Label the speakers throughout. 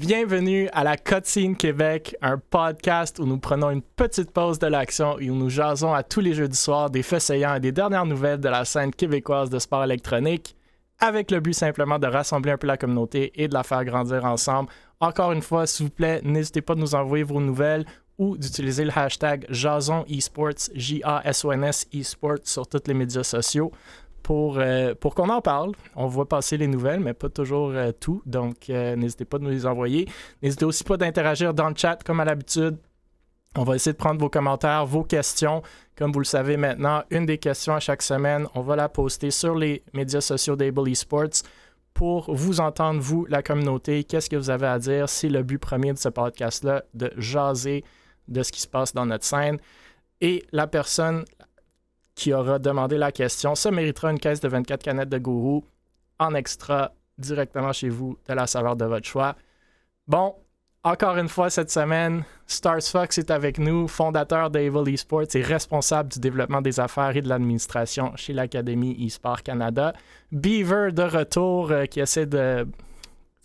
Speaker 1: Bienvenue à la Cutscene Québec, un podcast où nous prenons une petite pause de l'action et où nous jasons à tous les jeudis soirs des faits saillants et des dernières nouvelles de la scène québécoise de sport électronique, avec le but simplement de rassembler un peu la communauté et de la faire grandir ensemble. Encore une fois, s'il vous plaît, n'hésitez pas à nous envoyer vos nouvelles ou d'utiliser le hashtag Jason Esports, J-A-S-O-N-S Esports sur tous les médias sociaux pour qu'on en parle. On voit passer les nouvelles, mais pas toujours tout, donc n'hésitez pas de nous les envoyer. N'hésitez aussi pas d'interagir dans le chat comme à l'habitude. On va essayer de prendre vos commentaires, vos questions. Comme vous le savez maintenant, une des questions à chaque semaine, on va la poster sur les médias sociaux d'Able Esports pour vous entendre, vous, la communauté. Qu'est-ce que vous avez à dire? C'est le but premier de ce podcast-là, de jaser de ce qui se passe dans notre scène. Et la personne qui aura demandé la question se méritera une caisse de 24 canettes de gourou en extra directement chez vous de la saveur de votre choix. Bon, encore une fois cette semaine, Stars Fox est avec nous, fondateur d'Able Esports et responsable du développement des affaires et de l'administration chez l'Académie eSport Canada. Beaver de retour qui essaie de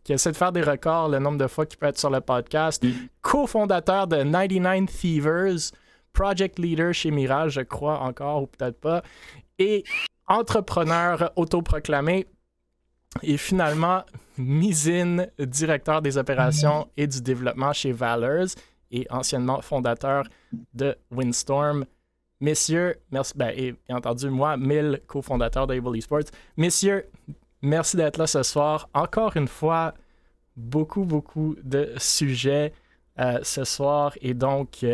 Speaker 1: faire des records, le nombre de fois qu'il peut être sur le podcast. Co-fondateur de 99 Thievers, project leader chez Mirage, je crois encore, ou peut-être pas, et entrepreneur autoproclamé. Et finalement, Mizin, directeur des opérations et du développement chez Valors et anciennement fondateur de Windstorm. Messieurs, merci, et bien entendu, moi, Mille, cofondateur d'Able Esports. Messieurs, merci d'être là ce soir. Encore une fois, beaucoup de sujets ce soir. Et donc,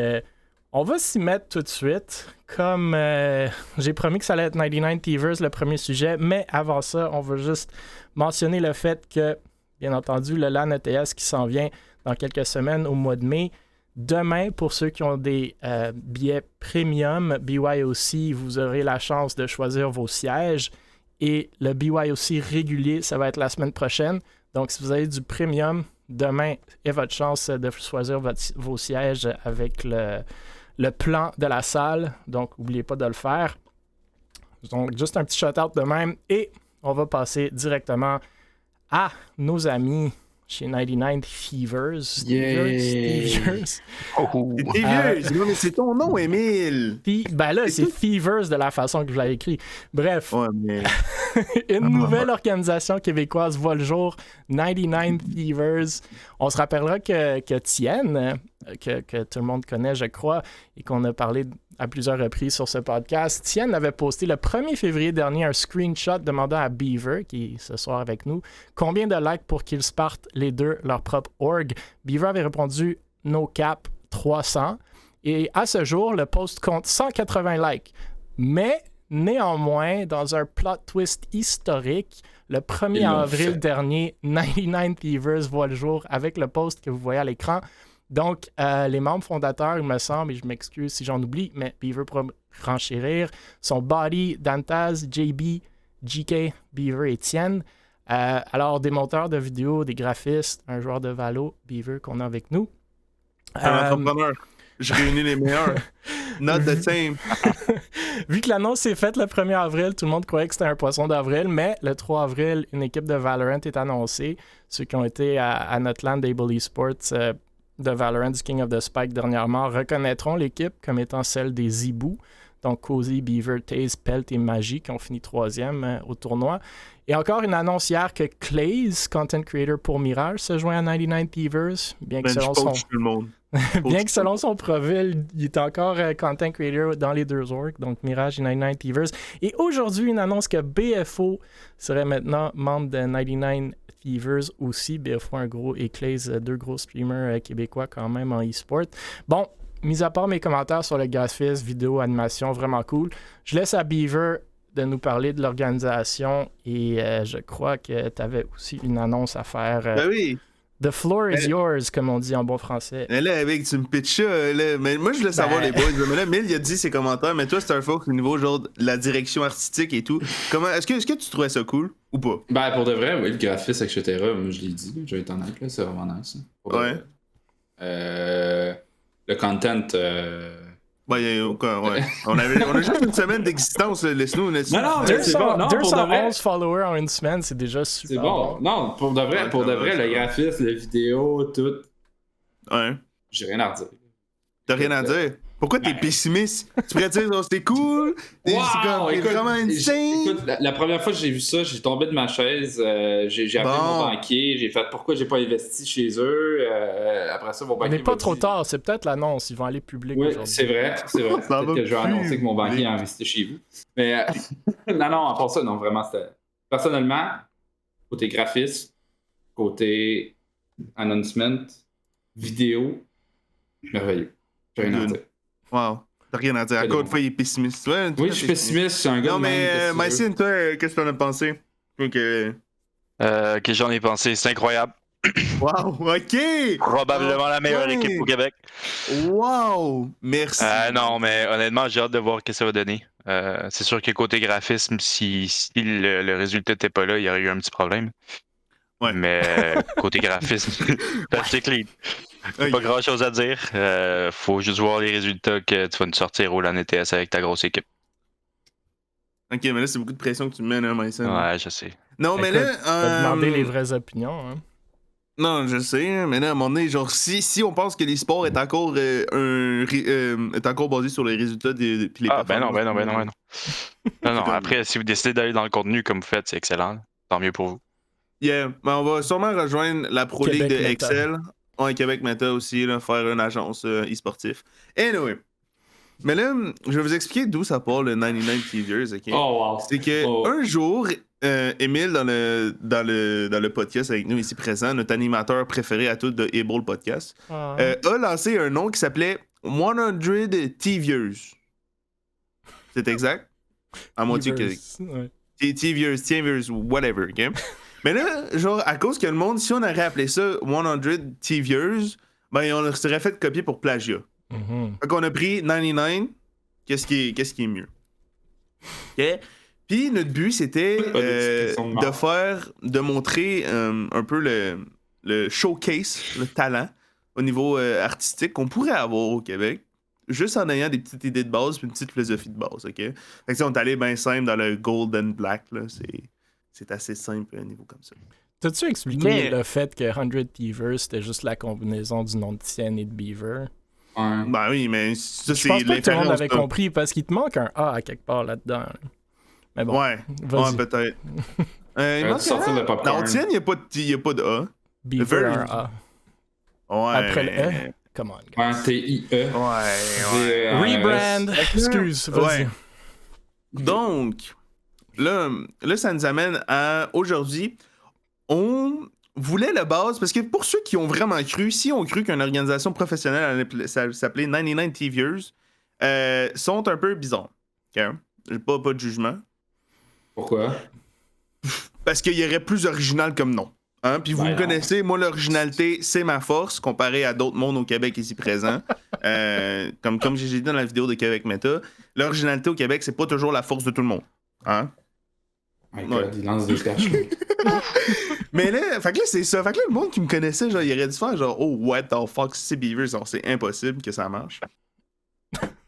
Speaker 1: on va s'y mettre tout de suite. Comme j'ai promis que ça allait être 99 Thievers, le premier sujet. Mais avant ça, on va juste mentionner le fait que, bien entendu, le LAN ETS qui s'en vient dans quelques semaines au mois de mai. Demain, pour ceux qui ont des billets premium BYOC, vous aurez la chance de choisir vos sièges. Et le BYOC régulier, ça va être la semaine prochaine. Donc, si vous avez du premium, demain est votre chance de choisir vos sièges avec le plan de la salle. Donc, n'oubliez pas de le faire. Donc, juste un petit shout-out de même. Et on va passer directement à nos amis chez 99 Thievers.
Speaker 2: Thievers.
Speaker 3: Oh. Non, mais c'est ton nom, Émile.
Speaker 1: Ben là, c'est Thievers de la façon que je l'ai écrit. Bref,
Speaker 3: Ouais, mais...
Speaker 1: une nouvelle organisation québécoise voit le jour, 99 Thievers. On se rappellera que Tienne, que tout le monde connaît, je crois, et qu'on a parlé à plusieurs reprises sur ce podcast, Tienne avait posté le 1er février dernier un screenshot demandant à Beaver, qui est ce soir avec nous, combien de likes pour qu'ils se partent les deux leur propre org. Beaver avait répondu « No cap, 300 ». Et à ce jour, le post compte 180 likes. Mais néanmoins, dans un plot twist historique, le 1er avril dernier, 99 Thievers voit le jour avec le post que vous voyez à l'écran. Donc, les membres fondateurs, il me semble, et je m'excuse si j'en oublie, mais Beaver pourra renchérir, sont Body, Dantaz, JB, GK, Beaver et Tienne. Alors, des monteurs de vidéos, des graphistes, un joueur de Valo, Beaver, qu'on a avec nous.
Speaker 3: Un entrepreneur. Je réunis les meilleurs. Not the same.
Speaker 1: Vu que l'annonce s'est faite le 1er avril, tout le monde croyait que c'était un poisson d'avril, mais le 3 avril, une équipe de Valorant est annoncée. Ceux qui ont été à notre land d'Able Esports de Valorant du King of the Spike dernièrement reconnaîtront l'équipe comme étant celle des Zibou. Donc Cozy, Beaver, Taze, Pelt et Magie qui ont fini 3e au tournoi. Et encore une annonce hier que Claze, content creator pour Mirage, se joint à 99 Thievers, bien que selon son profil, il est encore content creator dans les deux orgs, donc Mirage et 99 Thievers. Et aujourd'hui, une annonce que BFO serait maintenant membre de 99 Thievers aussi. BFO, un gros, et Claze, deux gros streamers québécois quand même en e-sport. Bon, mis à part mes commentaires sur le graphisme, vidéo, animation, vraiment cool, je laisse à Beaver de nous parler de l'organisation et je crois que tu avais aussi une annonce à faire.
Speaker 3: Ben oui.
Speaker 1: The floor is yours, comme on dit en bon français.
Speaker 3: Mais là, avec, tu me pitches ça, là. Mais moi, je voulais savoir les boys. Mais là, Mille, il a dit ses commentaires, mais toi, Starfox, au niveau genre de la direction artistique et tout, est-ce que tu trouvais ça cool ou pas?
Speaker 2: Ben, pour de vrai, oui, le graphisme, etc., moi, je l'ai dit, je vais être honnête, là, c'est vraiment nice.
Speaker 3: Ouais.
Speaker 2: Le content,
Speaker 3: Ouais. On a juste une semaine d'existence, laisse-nous.
Speaker 2: Non, mais c'est bon. Non,
Speaker 1: 211 followers en une semaine, c'est déjà super.
Speaker 2: C'est bon. Non, pour de vrai, le graphisme, la vidéo, tout.
Speaker 3: Ouais.
Speaker 2: J'ai rien à redire.
Speaker 3: T'as rien à dire? Pourquoi t'es pessimiste? Tu pourrais dire, oh, c'était cool? C'est vraiment insane?
Speaker 2: Écoute, la première fois que j'ai vu ça, j'ai tombé de ma chaise. J'ai appelé mon banquier. J'ai fait pourquoi j'ai pas investi chez eux. Après ça, mon banquier.
Speaker 1: Mais pas trop tard, c'est peut-être l'annonce. Ils vont aller public aujourd'hui.
Speaker 2: C'est vrai. Peut-être que je vais annoncer que mon banquier a investi chez vous. Mais non, à part ça, non, vraiment, c'était. Personnellement, côté graphisme, côté announcement, vidéo, merveilleux. J'ai rien à dire.
Speaker 3: Wow. T'as rien à dire. Encore une fois, il est pessimiste. Ouais,
Speaker 2: oui, je suis pessimiste. Je suis un gars
Speaker 3: non, mais Mycene, toi, qu'est-ce que t'en as pensé?
Speaker 4: Que j'en ai pensé. C'est incroyable.
Speaker 3: Wow, ok!
Speaker 4: Probablement la meilleure équipe au Québec.
Speaker 3: Wow! Merci.
Speaker 4: Non, mais honnêtement, j'ai hâte de voir ce que ça va donner. C'est sûr que côté graphisme, si le résultat n'était pas là, il y aurait eu un petit problème.
Speaker 3: Ouais.
Speaker 4: Mais côté graphisme, c'est clean. Pas grand chose à dire. Faut juste voir les résultats que tu vas nous sortir au LAN ETS avec ta grosse équipe.
Speaker 3: Ok, mais là, c'est beaucoup de pression que tu me mets, là, Mycene.
Speaker 4: Ouais, je sais.
Speaker 3: Non, mais là.
Speaker 1: T'as demandé les vraies opinions, hein.
Speaker 3: Non, je sais, mais là, à un moment donné, genre, si on pense que l'e-sport est encore est encore basé sur les résultats des puis les performances.
Speaker 4: Non, après, si vous décidez d'aller dans le contenu comme vous faites, c'est excellent. Tant mieux pour vous.
Speaker 3: Yeah, mais on va sûrement rejoindre la Pro League de Excel. Ouais, Québec Meta aussi, là, faire une agence e-sportif. Anyway. Mais là, je vais vous expliquer d'où ça part le 99 TVers, ok?
Speaker 2: Oh, wow.
Speaker 3: C'est que un jour, Émile, dans le podcast avec nous ici présent, notre animateur préféré à tous de Able Podcast, a lancé un nom qui s'appelait 100 TVers. C'est exact? À moitié que. TVers, whatever, ok? Mais là, genre, à cause que le monde, si on aurait appelé ça 100 TVers, ben on serait fait copier pour plagiat. Fait qu'on a pris 99, qu'est-ce qui est mieux. OK? Puis notre but, c'était de montrer un peu le showcase, le talent au niveau artistique qu'on pourrait avoir au Québec, juste en ayant des petites idées de base puis une petite philosophie de base, OK? Fait que on est allé bien simple dans le gold and black, là, c'est assez simple à un niveau comme ça.
Speaker 1: T'as-tu expliqué le fait que 100 Beavers, c'était juste la combinaison du nom de Tienne et de Beaver?
Speaker 3: Ben oui, mais ça, c'est
Speaker 1: je pense pas que tout le monde avait compris parce qu'il te manque un A à quelque part là-dedans. Mais bon, vas-y.
Speaker 3: Peut-être. Il manque sortir le popcorn. Dans Tienne, il n'y a pas de A.
Speaker 1: Beaver, un A.
Speaker 3: Ouais.
Speaker 1: Après le E, come on, guys.
Speaker 2: T-I-E.
Speaker 3: Ouais.
Speaker 1: Rebrand. Excuse, vas-y.
Speaker 3: Ouais. Donc, là, ça nous amène à aujourd'hui. On voulait la base, parce que pour ceux qui ont vraiment cru, si on cru qu'une organisation professionnelle allait s'appelait 99 TVers, sont un peu bizarres. Okay? Pas de jugement.
Speaker 2: Pourquoi? Parce
Speaker 3: qu'il y aurait plus original comme nom. Hein? Puis vous me connaissez, moi, l'originalité, c'est ma force, comparé à d'autres mondes au Québec ici présents. Comme j'ai dit dans la vidéo de Québec Meta, l'originalité au Québec, c'est pas toujours la force de tout le monde. Hein?
Speaker 2: Il lance des caches.
Speaker 3: Mais là, fait que là, c'est ça. Fait que là, le monde qui me connaissait, genre, il aurait dû faire genre, oh, what the fuck, c'est Beavers, c'est impossible que ça marche.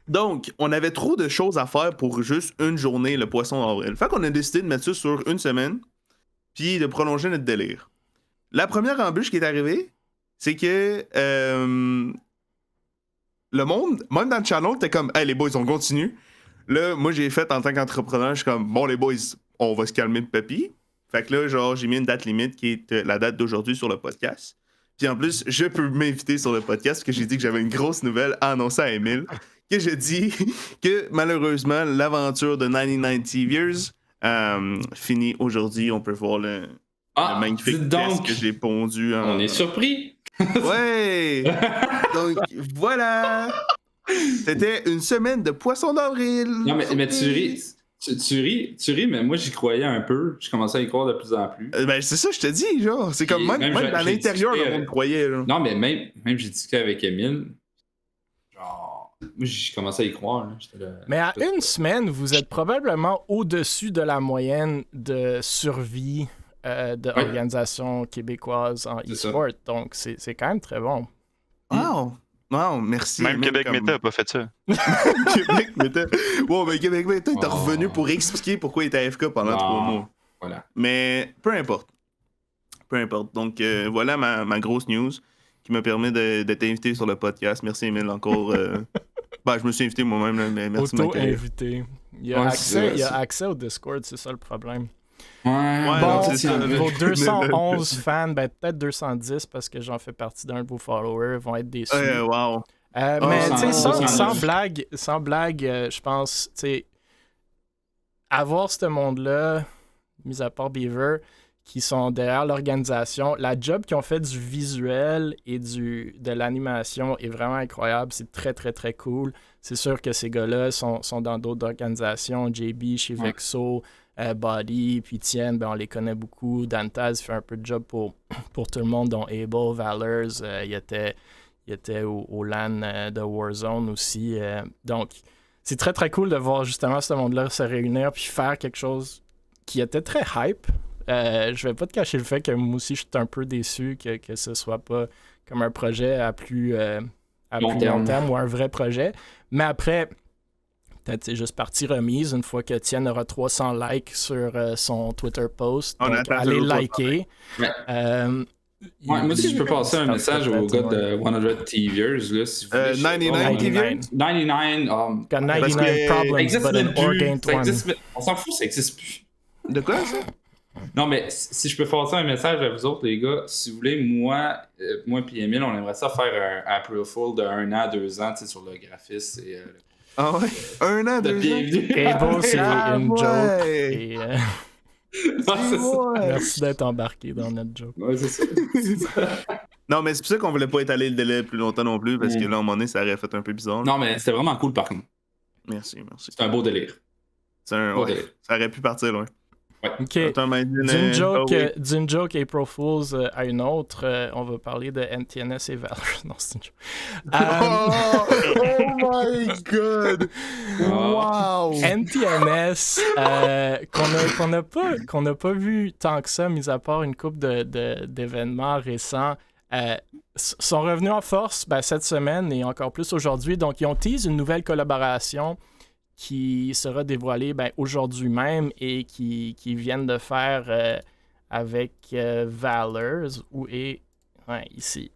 Speaker 3: Donc, on avait trop de choses à faire pour juste une journée, le poisson d'avril. Fait qu'on a décidé de mettre ça sur une semaine, puis de prolonger notre délire. La première embûche qui est arrivée, c'est que le monde, même dans le channel, t'es comme, hey, les boys, on continue. Là, moi, j'ai fait en tant qu'entrepreneur, je suis comme, bon, les boys, on va se calmer de papy. Fait que là, genre, j'ai mis une date limite qui est la date d'aujourd'hui sur le podcast. Puis en plus, je peux m'inviter sur le podcast parce que j'ai dit que j'avais une grosse nouvelle à annoncer à Émile. Que je dis que malheureusement, l'aventure de 99 TVers finit aujourd'hui. On peut voir le magnifique test que j'ai pondu.
Speaker 2: On est surpris!
Speaker 3: Ouais! Donc, voilà! C'était une semaine de poisson d'avril!
Speaker 2: Non, mais tu ris. Tu ris, mais moi j'y croyais un peu. Je commençais à y croire de plus en plus.
Speaker 3: Ben c'est ça, je te dis, genre. C'est comme même à l'intérieur, le monde croyait. Là.
Speaker 2: Non, mais même j'ai discuté avec Émile. Genre, moi j'ai commencé à y croire. Là.
Speaker 1: Mais à une semaine, vous êtes probablement au-dessus de la moyenne de survie d'organisations québécoises en e-sport. Donc c'est quand même très bon.
Speaker 3: Wow! Non, merci.
Speaker 4: Même Québec Meta n'a pas fait ça.
Speaker 3: Québec Meta. Wow, mais Québec Meta est revenu pour expliquer pourquoi il était AFK pendant 3 mois.
Speaker 2: Voilà.
Speaker 3: Mais peu importe. Donc, voilà ma grosse news qui m'a permis d'être invité sur le podcast. Merci, Émile, encore. Je me suis invité moi-même, là, mais merci.
Speaker 1: Auto-invité. Il y a accès au Discord, c'est ça le problème.
Speaker 2: Ouais,
Speaker 1: c'est ça. Vos 211 fans, peut-être 210 parce que j'en fais partie d'un de vos followers, vont être déçus.
Speaker 3: Wow.
Speaker 1: Mais tu sais, sans blague, je pense, tu sais, avoir ce monde-là, mis à part Beaver, qui sont derrière l'organisation, la job qu'ils ont fait du visuel et de l'animation est vraiment incroyable. C'est très, très, très cool. C'est sûr que ces gars-là sont dans d'autres organisations. JB chez Vexo, Body, puis Tien, on les connaît beaucoup. Dantaz fait un peu de job pour tout le monde, dont Able, Valors. Il était au LAN de Warzone aussi. Donc, c'est très, très cool de voir justement ce monde-là se réunir puis faire quelque chose qui était très hype. Je vais pas te cacher le fait que moi aussi, je suis un peu déçu que ce soit pas comme un projet à plus long terme ou un vrai projet. Mais après, peut-être c'est juste partie remise. Une fois que Tien aura 300 likes sur son Twitter post, donc allez liker.
Speaker 2: Moi aussi, je peux passer un message au gars de 100 TVers. Là, si
Speaker 3: 99 TVers?
Speaker 2: 99.
Speaker 1: Got 99 problems, but an ordained one.
Speaker 2: On s'en fout, ça existe plus.
Speaker 3: De quoi, ça?
Speaker 2: Non, mais si je peux passer un message à vous autres, les gars, si vous voulez, moi et Émile, on aimerait ça faire un April Fool de 1 an, 2 ans, sur le graphisme.
Speaker 3: Ah ouais? 1 an, 2 ans?
Speaker 1: Able, c'est une joke. Et,
Speaker 2: c'est ça.
Speaker 1: Merci d'être embarqué dans notre joke.
Speaker 2: Ouais, c'est ça.
Speaker 3: Non, mais c'est pour ça qu'on voulait pas étaler le délai plus longtemps non plus, parce que là, à un moment donné, ça aurait fait un peu bizarre.
Speaker 2: Non, mais c'était vraiment cool, par contre.
Speaker 3: Merci.
Speaker 2: C'est un beau délire.
Speaker 3: Ça aurait pu partir loin.
Speaker 2: Ouais.
Speaker 1: OK. D'une joke April Fools à une autre, on va parler de NTNS et Valor. Non, c'est une joke.
Speaker 3: Oh my god! Wow!
Speaker 1: NTNS, qu'on n'a pas vu tant que ça, mis à part une couple d'événements récents, sont revenus en force cette semaine et encore plus aujourd'hui. Donc, ils ont teasé une nouvelle collaboration qui sera dévoilé aujourd'hui même et qui viennent de faire avec Valors, ici.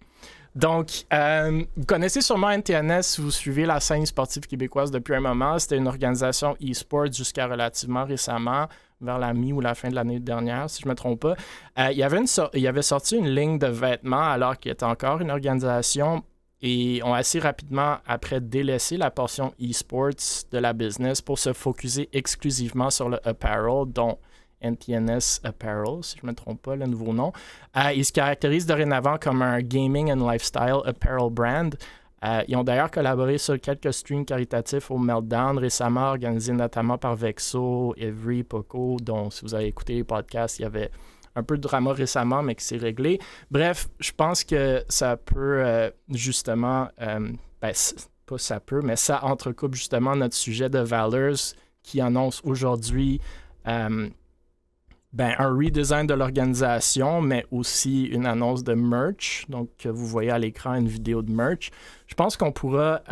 Speaker 1: Donc, vous connaissez sûrement NTNS si vous suivez la scène sportive québécoise depuis un moment. C'était une organisation e-sport jusqu'à relativement récemment, vers la mi ou la fin de l'année dernière, si je ne me trompe pas. Il y avait sorti une ligne de vêtements alors qu'il était encore une organisation et ont assez rapidement après délaissé la portion e-sports de la business pour se focuser exclusivement sur le apparel, dont NTNS Apparel, si je ne me trompe pas, le nouveau nom. Ils se caractérisent dorénavant comme un gaming and lifestyle apparel brand. Ils ont d'ailleurs collaboré sur quelques streams caritatifs au Meltdown récemment, organisés notamment par Vexo, Every, Poco, dont si vous avez écouté les podcasts, il y avait un peu de drama récemment, mais qui s'est réglé. Bref, je pense que ça peut justement, pas ça peut, mais ça entrecoupe justement notre sujet de Valors qui annonce aujourd'hui un redesign de l'organisation, mais aussi une annonce de merch. Donc, vous voyez à l'écran une vidéo de merch. Je pense qu'on pourra,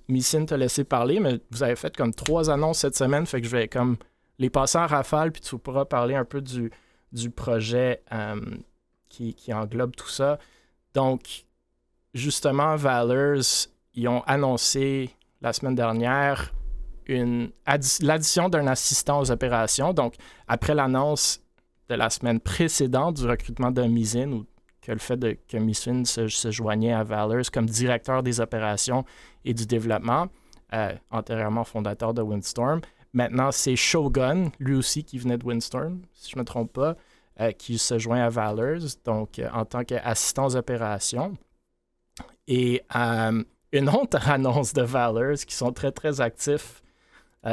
Speaker 1: Missine, te laisser parler, mais vous avez fait comme 3 annonces cette semaine, fait que je vais comme les passer en rafale, puis tu pourras parler un peu du projet qui englobe tout ça. Donc, justement, Valors, ils ont annoncé la semaine dernière l'addition d'un assistant aux opérations. Donc, après l'annonce de la semaine précédente du recrutement de Missine, ou que le fait que Missine se joignait à Valors comme directeur des opérations et du développement, antérieurement fondateur de Windstorm. Maintenant, c'est Shogun, lui aussi, qui venait de Windstorm, si je ne me trompe pas, qui se joint à Valors, donc en tant qu'assistant aux opérations. Et une autre annonce de Valors, qui sont très, très actifs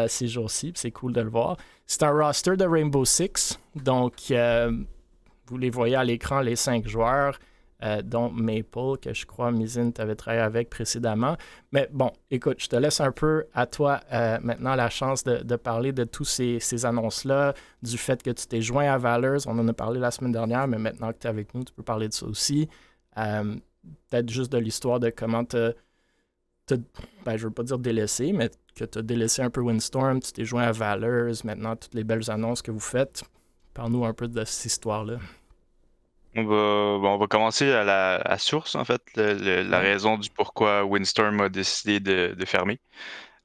Speaker 1: ces jours-ci, c'est cool de le voir. C'est un roster de Rainbow Six, donc vous les voyez à l'écran, les 5 joueurs, dont Maple, que je crois Missine t'avait travaillé avec précédemment. Mais bon, écoute, je te laisse un peu à toi maintenant la chance de parler de tous ces annonces-là, du fait que tu t'es joint à Valors. On en a parlé la semaine dernière, mais maintenant que tu es avec nous, tu peux parler de ça aussi. Peut-être juste de l'histoire de comment tu je veux pas dire délaissé, mais que tu as délaissé un peu Windstorm, tu t'es joint à Valors, maintenant toutes les belles annonces que vous faites. Parle-nous un peu de cette histoire-là.
Speaker 4: On va commencer à la source, en fait, la raison du pourquoi Windstorm a décidé de fermer.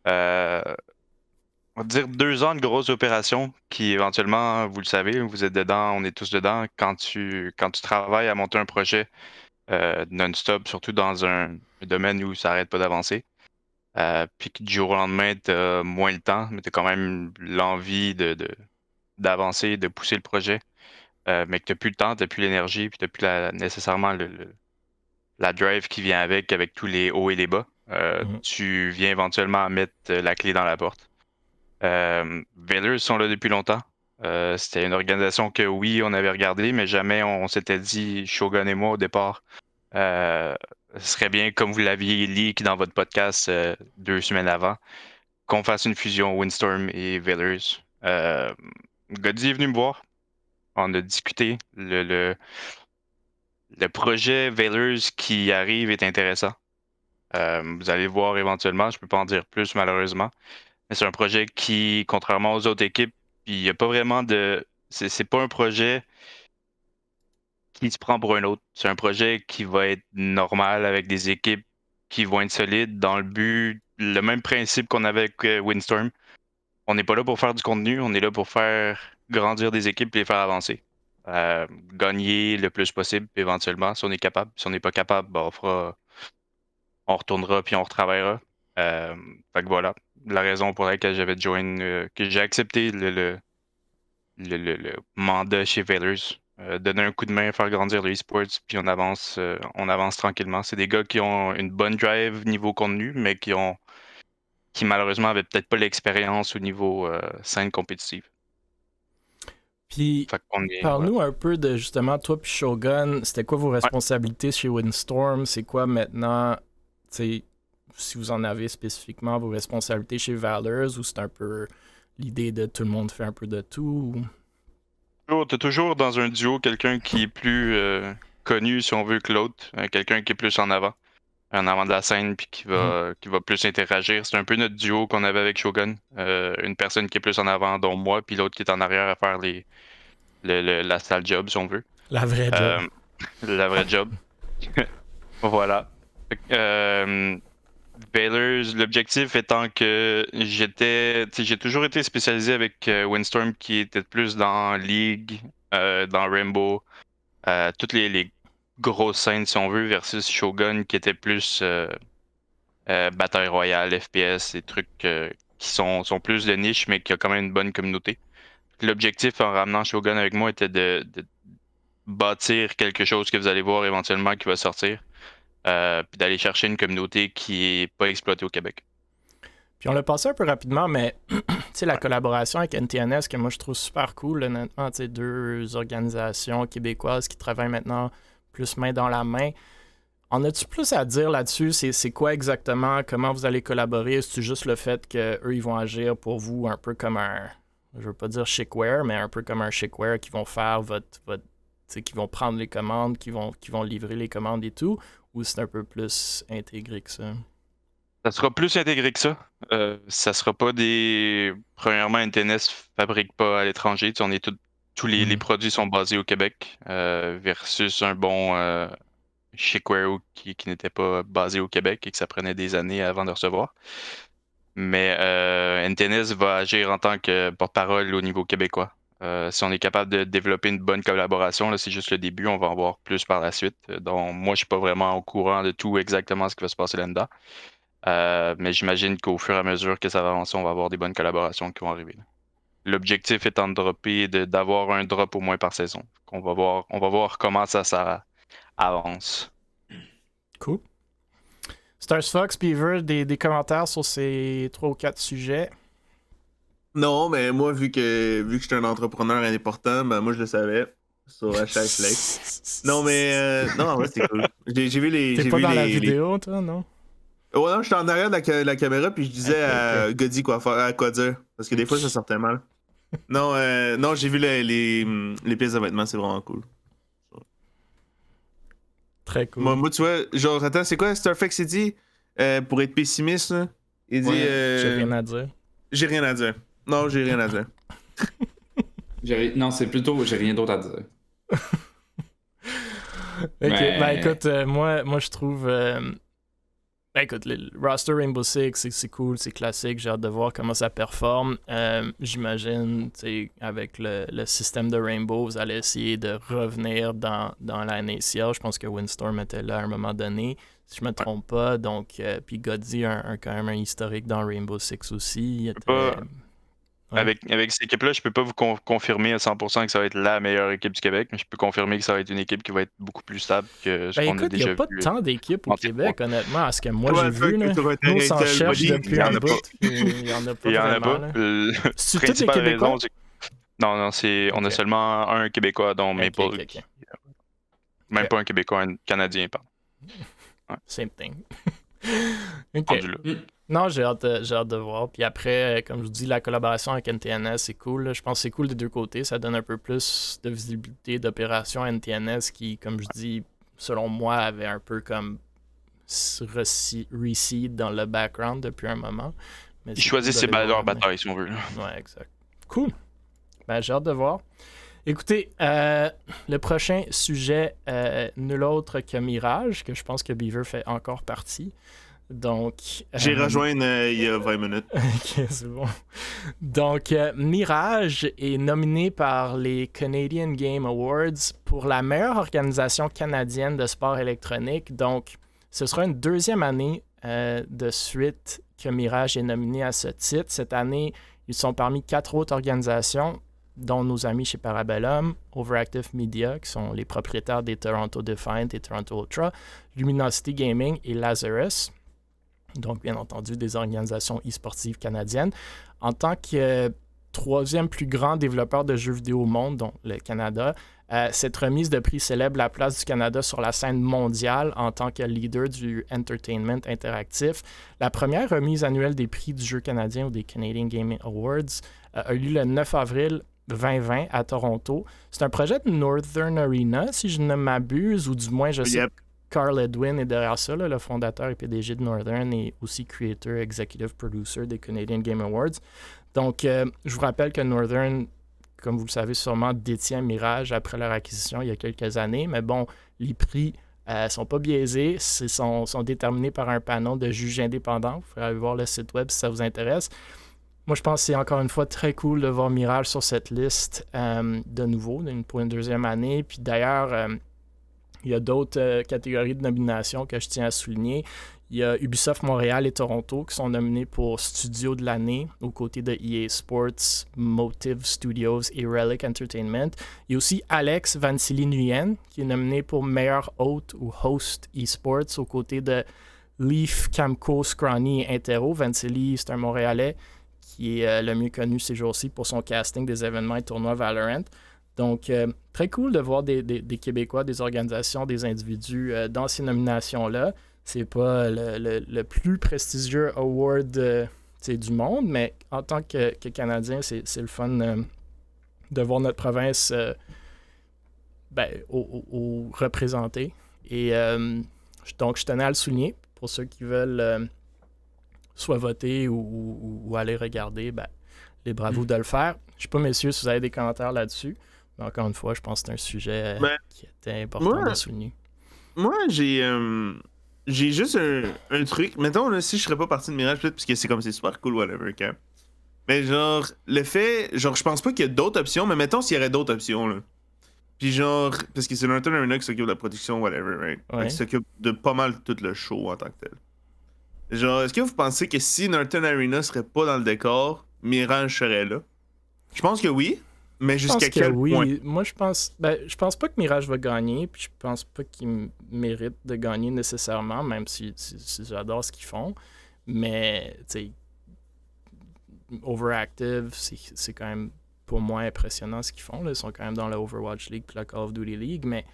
Speaker 4: On va dire 2 ans de grosse opération qui, éventuellement, vous le savez, vous êtes dedans, on est tous dedans. Quand tu travailles à monter un projet non-stop, surtout dans un domaine où ça n'arrête pas d'avancer, puis que du jour au lendemain, tu as moins le temps, mais tu as quand même l'envie d'avancer, de pousser le projet, mais que tu n'as plus le temps, tu n'as plus l'énergie, puis tu n'as plus nécessairement la drive qui vient avec tous les hauts et les bas. Tu viens éventuellement mettre la clé dans la porte. Valors sont là depuis longtemps. C'était une organisation que oui, on avait regardé, mais jamais on s'était dit, Shogun et moi au départ, ce serait bien, comme vous l'aviez leak dans votre podcast 2 semaines avant, qu'on fasse une fusion Windstorm et Valors. Goddy est venu me voir. On a discuté. Le projet Valors qui arrive est intéressant. Vous allez voir éventuellement, je peux pas en dire plus malheureusement. Mais c'est un projet qui, contrairement aux autres équipes, il n'y a pas vraiment de. C'est pas un projet qui se prend pour un autre. C'est un projet qui va être normal avec des équipes qui vont être solides dans le but, le même principe qu'on avait avec Windstorm. On n'est pas là pour faire du contenu, on est là pour faire grandir des équipes et les faire avancer. Gagner le plus possible, éventuellement, si on est capable. Si on n'est pas capable, ben, on retournera puis on retravaillera. Fait que voilà, la raison pour laquelle j'avais que j'ai accepté le mandat chez Valors. Donner un coup de main, faire grandir le e-sports, puis on avance tranquillement. C'est des gars qui ont une bonne drive niveau contenu, mais qui malheureusement avaient peut-être pas l'expérience au niveau scène compétitive.
Speaker 1: Puis, parle-nous un peu de justement, toi puis Shogun, c'était quoi vos responsabilités chez Windstorm? C'est quoi maintenant, si vous en avez spécifiquement, vos responsabilités chez Valors, ou c'est un peu l'idée de tout le monde fait un peu de tout?
Speaker 4: T'as toujours dans un duo quelqu'un qui est plus connu, si on veut, que l'autre, quelqu'un qui est plus en avant de la scène, puis qui va plus interagir. C'est un peu notre duo qu'on avait avec Shogun. Une personne qui est plus en avant, dont moi, puis l'autre qui est en arrière à faire la sale job, si on veut.
Speaker 1: La vraie job.
Speaker 4: La vraie job. Voilà. Valors, l'objectif étant que j'ai toujours été spécialisé avec Windstorm qui était plus dans League, dans Rainbow, toutes les grosses scènes si on veut, versus Shogun qui était plus bataille royale, FPS, des trucs qui sont plus de niche mais qui a quand même une bonne communauté. L'objectif en ramenant Shogun avec moi était de bâtir quelque chose que vous allez voir éventuellement qui va sortir. Puis d'aller chercher une communauté qui n'est pas exploitée au Québec.
Speaker 1: Puis on l'a passé un peu rapidement, mais la collaboration avec NTNS, que moi je trouve super cool, honnêtement, 2 organisations québécoises qui travaillent maintenant plus main dans la main. En as-tu plus à dire là-dessus? C'est quoi exactement? Comment vous allez collaborer? C'est juste le fait qu'eux, ils vont agir pour vous un peu comme je veux pas dire Shickware, mais un peu comme un Shickware qui vont faire qui vont prendre les commandes, qui vont livrer les commandes et tout? Ou c'est un peu plus intégré que ça?
Speaker 4: Ça sera plus intégré que ça. Ça sera pas Premièrement, NTNS fabrique pas à l'étranger. On est tous les produits sont basés au Québec versus un bon Shickware qui n'était pas basé au Québec et que ça prenait des années avant de recevoir. Mais NTNS va agir en tant que porte-parole au niveau québécois. Si on est capable de développer une bonne collaboration, là, c'est juste le début, on va en voir plus par la suite. Donc, moi, je suis pas vraiment au courant de tout exactement ce qui va se passer là-dedans. Mais j'imagine qu'au fur et à mesure que ça va avancer, on va avoir des bonnes collaborations qui vont arriver. L'objectif étant de dropper, d'avoir un drop au moins par saison. On va voir comment ça avance.
Speaker 1: Cool. Stars Fox, Beaver, des commentaires sur ces 3 ou 4 sujets?
Speaker 3: Non, mais moi, vu que je suis un entrepreneur important, ben moi je le savais. Sur #flex. Non, mais non, en vrai, c'était cool. J'ai vu les.
Speaker 1: T'es pas dans la vidéo, toi, non?
Speaker 3: Ouais, non, j'étais en arrière de la caméra, puis je disais à Goddy quoi dire. Parce que des fois, ça sortait mal. Non, j'ai vu les pièces de vêtements, c'est vraiment cool.
Speaker 1: Très cool.
Speaker 3: Moi, tu vois, genre, attends, c'est quoi Starflex City? pour être pessimiste, là, il dit...
Speaker 1: J'ai rien à dire.
Speaker 3: J'ai rien à dire. Non, j'ai rien à dire.
Speaker 2: Non, c'est plutôt j'ai rien d'autre à dire.
Speaker 1: Ok, écoute, moi je trouve... écoute, le roster Rainbow Six, c'est cool, c'est classique, j'ai hâte de voir comment ça performe. J'imagine, avec le système de Rainbow, vous allez essayer de revenir dans la NACL. Je pense que Windstorm était là à un moment donné, si je me trompe pas. Donc, puis Godzi a quand même un historique dans Rainbow Six aussi.
Speaker 4: Avec cette équipe-là, je peux pas vous confirmer à 100% que ça va être la meilleure équipe du Québec, mais je peux confirmer que ça va être une équipe qui va être beaucoup plus stable que ce qu'on a déjà vu.
Speaker 1: Il n'y a pas tant d'équipes au Québec, honnêtement, à ce que moi j'ai vu. Nous, on s'en cherche depuis un bout. Il n'y en a pas.
Speaker 4: Il y en a pas.
Speaker 1: C'est tous les Québécois?
Speaker 4: Non, on a seulement un Québécois, dont Maple. Même pas un Québécois, un Canadien, pardon.
Speaker 1: Ouais. Same thing. OK. Non, j'ai hâte de voir. Puis après, comme je vous dis, la collaboration avec NTNS, c'est cool. Là. Je pense que c'est cool des deux côtés. Ça donne un peu plus de visibilité d'opération NTNS qui, comme je dis, selon moi, avait un peu comme reseed dans le background depuis un moment. Mais
Speaker 4: ils choisissent ses leur bataille, si on veut.
Speaker 1: Ouais, exact. Cool. J'ai hâte de voir. Écoutez, le prochain sujet, nul autre que Mirage, que je pense que Beaver fait encore partie. Donc,
Speaker 3: j'ai rejoint il y a 20 minutes.
Speaker 1: Ok, c'est bon. Donc, Mirage est nominé par les Canadian Game Awards pour la meilleure organisation canadienne de sport électronique. Donc, ce sera une deuxième année de suite que Mirage est nominé à ce titre. Cette année, ils sont parmi 4 autres organisations, dont nos amis chez Parabellum, Overactive Media, qui sont les propriétaires des Toronto Defiant et Toronto Ultra, Luminosity Gaming et Lazarus. Donc, bien entendu, des organisations e-sportives canadiennes. En tant que troisième plus grand développeur de jeux vidéo au monde, dont le Canada, cette remise de prix célèbre la place du Canada sur la scène mondiale en tant que leader du entertainment interactif. La première remise annuelle des prix du jeu canadien ou des Canadian Gaming Awards a eu lieu le 9 avril 2020 à Toronto. C'est un projet de Northern Arena, si je ne m'abuse, ou du moins, je sais que Carl Edwin est derrière ça, là, le fondateur et PDG de Northern et aussi creator, executive producer des Canadian Game Awards. Donc, je vous rappelle que Northern, comme vous le savez sûrement, détient Mirage après leur acquisition il y a quelques années. Mais bon, les prix ne sont pas biaisés, sont déterminés par un panel de juges indépendants. Vous pourrez aller voir le site web si ça vous intéresse. Moi, je pense que c'est encore une fois très cool de voir Mirage sur cette liste de nouveau pour une deuxième année. Puis d'ailleurs, il y a d'autres catégories de nomination que je tiens à souligner. Il y a Ubisoft Montréal et Toronto qui sont nominés pour Studio de l'année aux côtés de EA Sports, Motive Studios et Relic Entertainment. Il y a aussi Alex Vansili Nguyen qui est nominé pour meilleur hôte ou host eSports aux côtés de Leaf, Camco, Scrawny et Intero. Vansili, c'est un Montréalais qui est le mieux connu ces jours-ci pour son casting des événements et tournois Valorant. Donc, très cool de voir des Québécois, des organisations, des individus dans ces nominations-là. C'est pas le plus prestigieux award du monde, mais en tant que Canadien, c'est le fun de voir notre province représentée. Et donc, je tenais à le souligner pour ceux qui veulent soit voter ou aller regarder, les bravos de le faire. Je sais pas, messieurs, si vous avez des commentaires là-dessus. Mais encore une fois, je pense que c'est un sujet qui était important de souligner.
Speaker 3: Moi, j'ai juste un truc. Mettons, là, si je serais pas parti de Mirage, peut-être parce que c'est super cool, whatever, okay? Mais genre, le fait... Genre, je pense pas qu'il y a d'autres options, mais mettons s'il y aurait d'autres options, là. Puis genre, parce que c'est Northern Arena qui s'occupe de la production, whatever, right?
Speaker 1: Ouais.
Speaker 3: Qui s'occupe de pas mal tout le show en tant que tel. Genre, est-ce que vous pensez que si Northern Arena serait pas dans le décor, Mirage serait là? Je pense que oui. Mais jusqu'à quel point?
Speaker 1: Moi, je pense pas que Mirage va gagner, puis je pense pas qu'ils méritent de gagner nécessairement, même si j'adore ce qu'ils font. Mais, tu sais, Overactive, c'est quand même pour moi impressionnant ce qu'ils font. Là. Ils sont quand même dans la Overwatch League puis la Call of Duty League, mais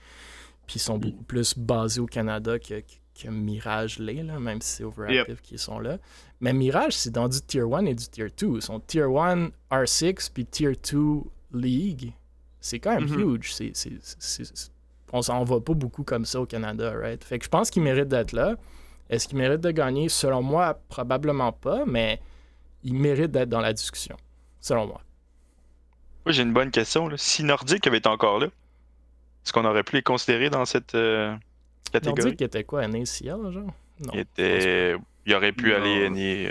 Speaker 1: puis ils sont beaucoup plus basés au Canada que Mirage l'est, là, même si c'est Overactive qui sont là. Mais Mirage, c'est dans du Tier 1 et du Tier 2. Ils sont Tier 1 R6 puis Tier 2 League. C'est quand même huge. On s'en va pas beaucoup comme ça au Canada, right? Fait que je pense qu'ils méritent d'être là. Est-ce qu'il mérite de gagner? Selon moi, probablement pas, mais il mérite d'être dans la discussion, selon moi.
Speaker 4: Moi, j'ai une bonne question. Là. Si Nordic avait été encore là, est-ce qu'on aurait pu les considérer dans cette catégorie?
Speaker 1: Nordic était quoi, NACL, genre? Non.
Speaker 4: Il aurait pu aller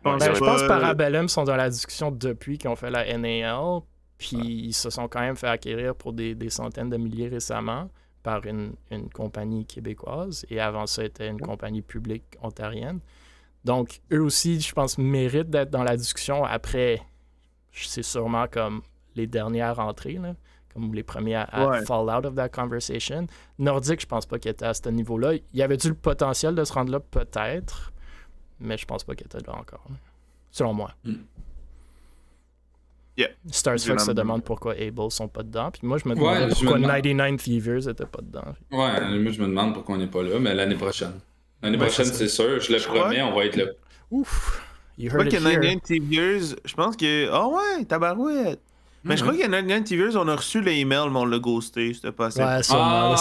Speaker 1: je pense que Parabellum sont dans la discussion depuis qu'ils ont fait la NAL, puis ils se sont quand même fait acquérir pour des centaines de milliers récemment par une compagnie québécoise, et avant ça, c'était une compagnie publique ontarienne. Donc, eux aussi, je pense, méritent d'être dans la discussion. Après, c'est sûrement comme les dernières entrées, là, comme les premiers à fall out of that conversation. Nordic, je pense pas qu'il était à ce niveau-là. Il y avait-tu le potentiel de se rendre là? Peut-être, mais je pense pas qu'il était là encore, selon moi.
Speaker 3: Yeah.
Speaker 1: Stars Fox se demande pourquoi Able sont pas dedans, puis moi je me demande pourquoi 99 Thievers était pas dedans.
Speaker 2: Ouais, moi je me demande pourquoi on n'est pas là, mais l'année prochaine. L'année prochaine, c'est sûr, je le promets, on va être là.
Speaker 1: Ouf!
Speaker 3: Je crois que 99 Thievers, je pense que... Ah ouais, tabarouette! Mais je crois que 99 Thievers, on a reçu l'email, mais on l'a ghosté, c'était pas assez.
Speaker 1: Ouais, sûrement.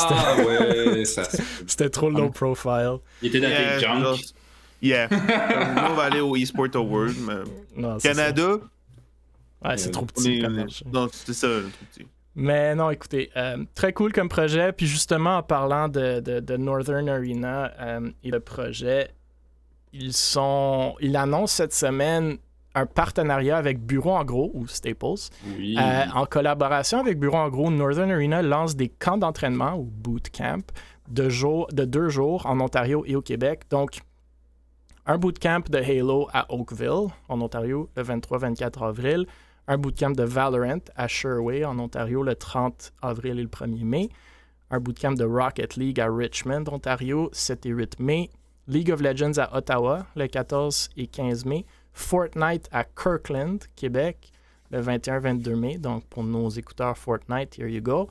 Speaker 2: Ouais, ça...
Speaker 1: C'était trop low profile.
Speaker 2: Il était dans tes junk.
Speaker 3: Yeah. Nous, on va aller au eSport Award, mais...
Speaker 1: Non,
Speaker 3: Canada...
Speaker 1: Ouais, c'est trop petit.
Speaker 3: Non, c'est ça, trop petit.
Speaker 1: Mais non, écoutez, très cool comme projet. Puis justement, en parlant de Northern Arena et le projet, ils annoncent cette semaine un partenariat avec Bureau en Gros, ou Staples.
Speaker 2: Oui.
Speaker 1: En collaboration avec Bureau en Gros, Northern Arena lance des camps d'entraînement, ou bootcamp, de 2 jours en Ontario et au Québec. Donc, un bootcamp de Halo à Oakville, en Ontario, le 23-24 avril. Un bootcamp de Valorant à Sherway, en Ontario, le 30 avril et le 1er mai. Un bootcamp de Rocket League à Richmond, Ontario, 7 et 8 mai. League of Legends à Ottawa, le 14 et 15 mai. Fortnite à Kirkland, Québec, le 21-22 mai. Donc, pour nos écouteurs Fortnite, here you go.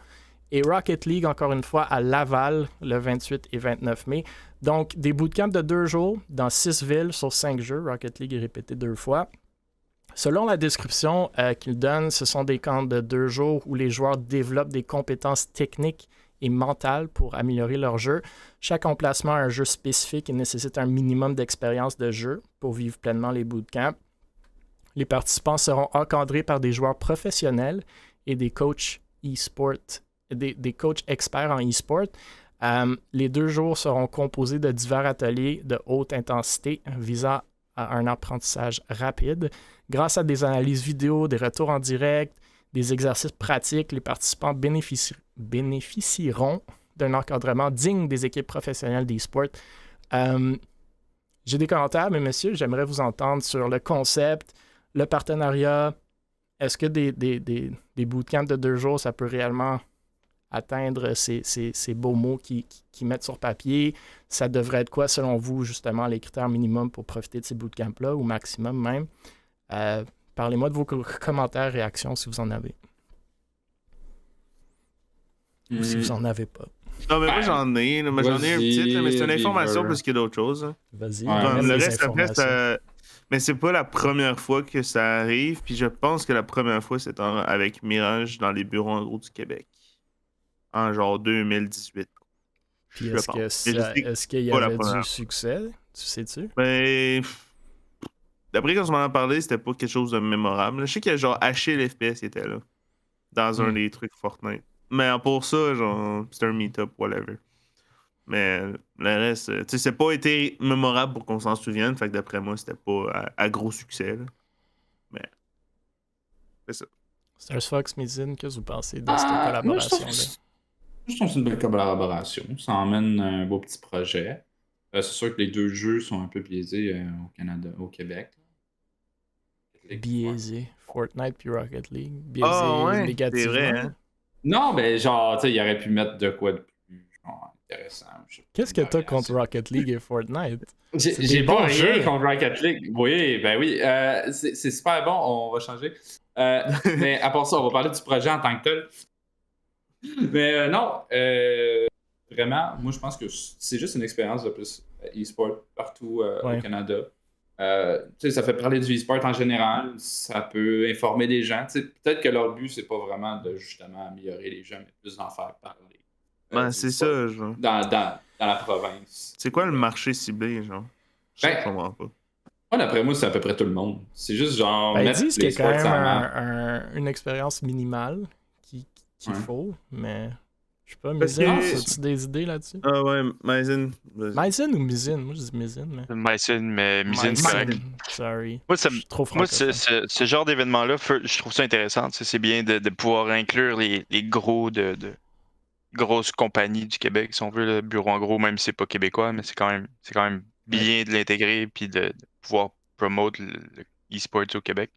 Speaker 1: Et Rocket League, encore une fois, à Laval, le 28 et 29 mai. Donc, des bootcamps de 2 jours dans 6 villes sur 5 jeux. Rocket League est répété 2 fois. Selon la description qu'ils donnent, ce sont des camps de 2 jours où les joueurs développent des compétences techniques et mentales pour améliorer leur jeu. Chaque emplacement a un jeu spécifique et nécessite un minimum d'expérience de jeu pour vivre pleinement les bootcamps. Les participants seront encadrés par des joueurs professionnels et des coachs e-sport, des coachs experts en e-sport. Les 2 jours seront composés de divers ateliers de haute intensité visant à un apprentissage rapide. Grâce à des analyses vidéo, des retours en direct, des exercices pratiques, les participants bénéficieront d'un encadrement digne des équipes professionnelles d'e-sport. J'ai des commentaires, mais messieurs, j'aimerais vous entendre sur le concept, le partenariat. Est-ce que des bootcamps de 2 jours, ça peut réellement atteindre ces beaux mots qui mettent sur papier? Ça devrait être quoi, selon vous, justement, les critères minimums pour profiter de ces bootcamps-là, ou maximum même? Parlez-moi de vos commentaires, réactions, si vous en avez. Ou si vous en avez pas.
Speaker 3: Non, mais moi, j'en ai. Là, j'en ai un petit, là, mais c'est une information plus que d'autres choses. Hein.
Speaker 1: Vas-y.
Speaker 3: Le reste, après, mais c'est pas la première fois que ça arrive. Puis je pense que la première fois, c'est avec Mirage dans les bureaux en gros du Québec. En genre 2018.
Speaker 1: Puis est-ce qu'il y avait du succès? Tu sais-tu?
Speaker 3: Ben... D'après quand on m'en a parlé, c'était pas quelque chose de mémorable. Je sais qu'il y a genre haché l'FPS qui était là. Dans un des trucs Fortnite. Mais pour ça, genre, c'était un meet-up, whatever. Mais le reste, tu sais, c'est pas été mémorable pour qu'on s'en souvienne. Fait que d'après moi, c'était pas à gros succès. Là. Mais c'est ça.
Speaker 1: Stars Fox, Mizine, qu'est-ce que vous pensez de cette collaboration-là?
Speaker 2: Je trouve que c'est une belle collaboration. Ça emmène un beau petit projet. C'est sûr que les 2 jeux sont un peu biaisés au Canada, au Québec.
Speaker 1: Biaisé. Fortnite puis Rocket League. Biaisé négativement.
Speaker 3: C'est vrai, hein?
Speaker 2: Non, mais genre, tu sais, il aurait pu mettre de quoi de plus intéressant.
Speaker 1: Qu'est-ce que t'as contre Rocket League et Fortnite?
Speaker 2: J'ai pas rien contre Rocket League. Oui, ben oui. C'est super bon, on va changer. Mais à part ça, on va parler du projet en tant que tel. Mais non, vraiment, moi je pense que c'est juste une expérience de plus e-sport partout au Canada. Ça fait parler du e-sport en général, ça peut informer les gens. Peut-être que leur but, c'est pas vraiment de justement améliorer les gens, mais plus d'en faire parler.
Speaker 3: C'est ça, genre.
Speaker 2: Dans la province.
Speaker 3: C'est quoi le marché ciblé, genre? Je comprends pas.
Speaker 2: D'après moi, c'est à peu près tout le monde. C'est juste genre.
Speaker 1: Ils disent qu'il y a quand même une expérience minimale qu'il faut, mais. Je sais pas, Mizin, as-tu des idées là-dessus?
Speaker 3: Ah ouais, Mizin.
Speaker 1: Mizin ou Mizin? Moi, je dis Mizin, mais...
Speaker 4: Mizin, c'est correct.
Speaker 1: Sorry.
Speaker 4: Moi, ce genre d'événement-là, je trouve ça intéressant. C'est bien de pouvoir inclure les gros de grosses compagnies du Québec, si on veut, le bureau en gros, même si c'est pas québécois, mais c'est quand même bien de l'intégrer puis de pouvoir promouvoir le e-sport au Québec.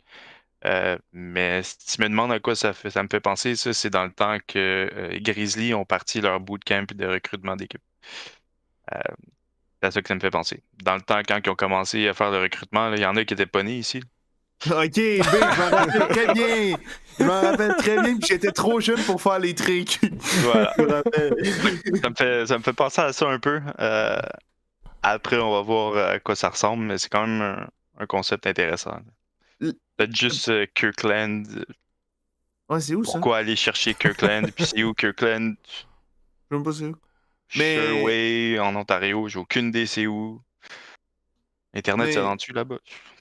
Speaker 4: Mais si tu me demandes à quoi ça me fait penser, ça, c'est dans le temps que Grizzly ont parti leur bootcamp de recrutement d'équipe. C'est à ça que ça me fait penser. Dans le temps, quand ils ont commencé à faire le recrutement, il y en a qui étaient pas nés ici.
Speaker 3: Ok, je m'en rappelle très bien. Je m'en rappelle très bien, puis j'étais trop jeune pour faire les trucs.
Speaker 4: Voilà. ça me fait penser à ça un peu. Après, on va voir à quoi ça ressemble, mais c'est quand même un concept intéressant. Peut-être juste Kirkland.
Speaker 3: Ouais, c'est où ça?
Speaker 4: Pourquoi aller chercher Kirkland? Puis c'est où Kirkland?
Speaker 3: Je sais même pas c'est où.
Speaker 4: Sherway, en Ontario, j'ai aucune idée c'est où. Internet s'est rendu là-bas.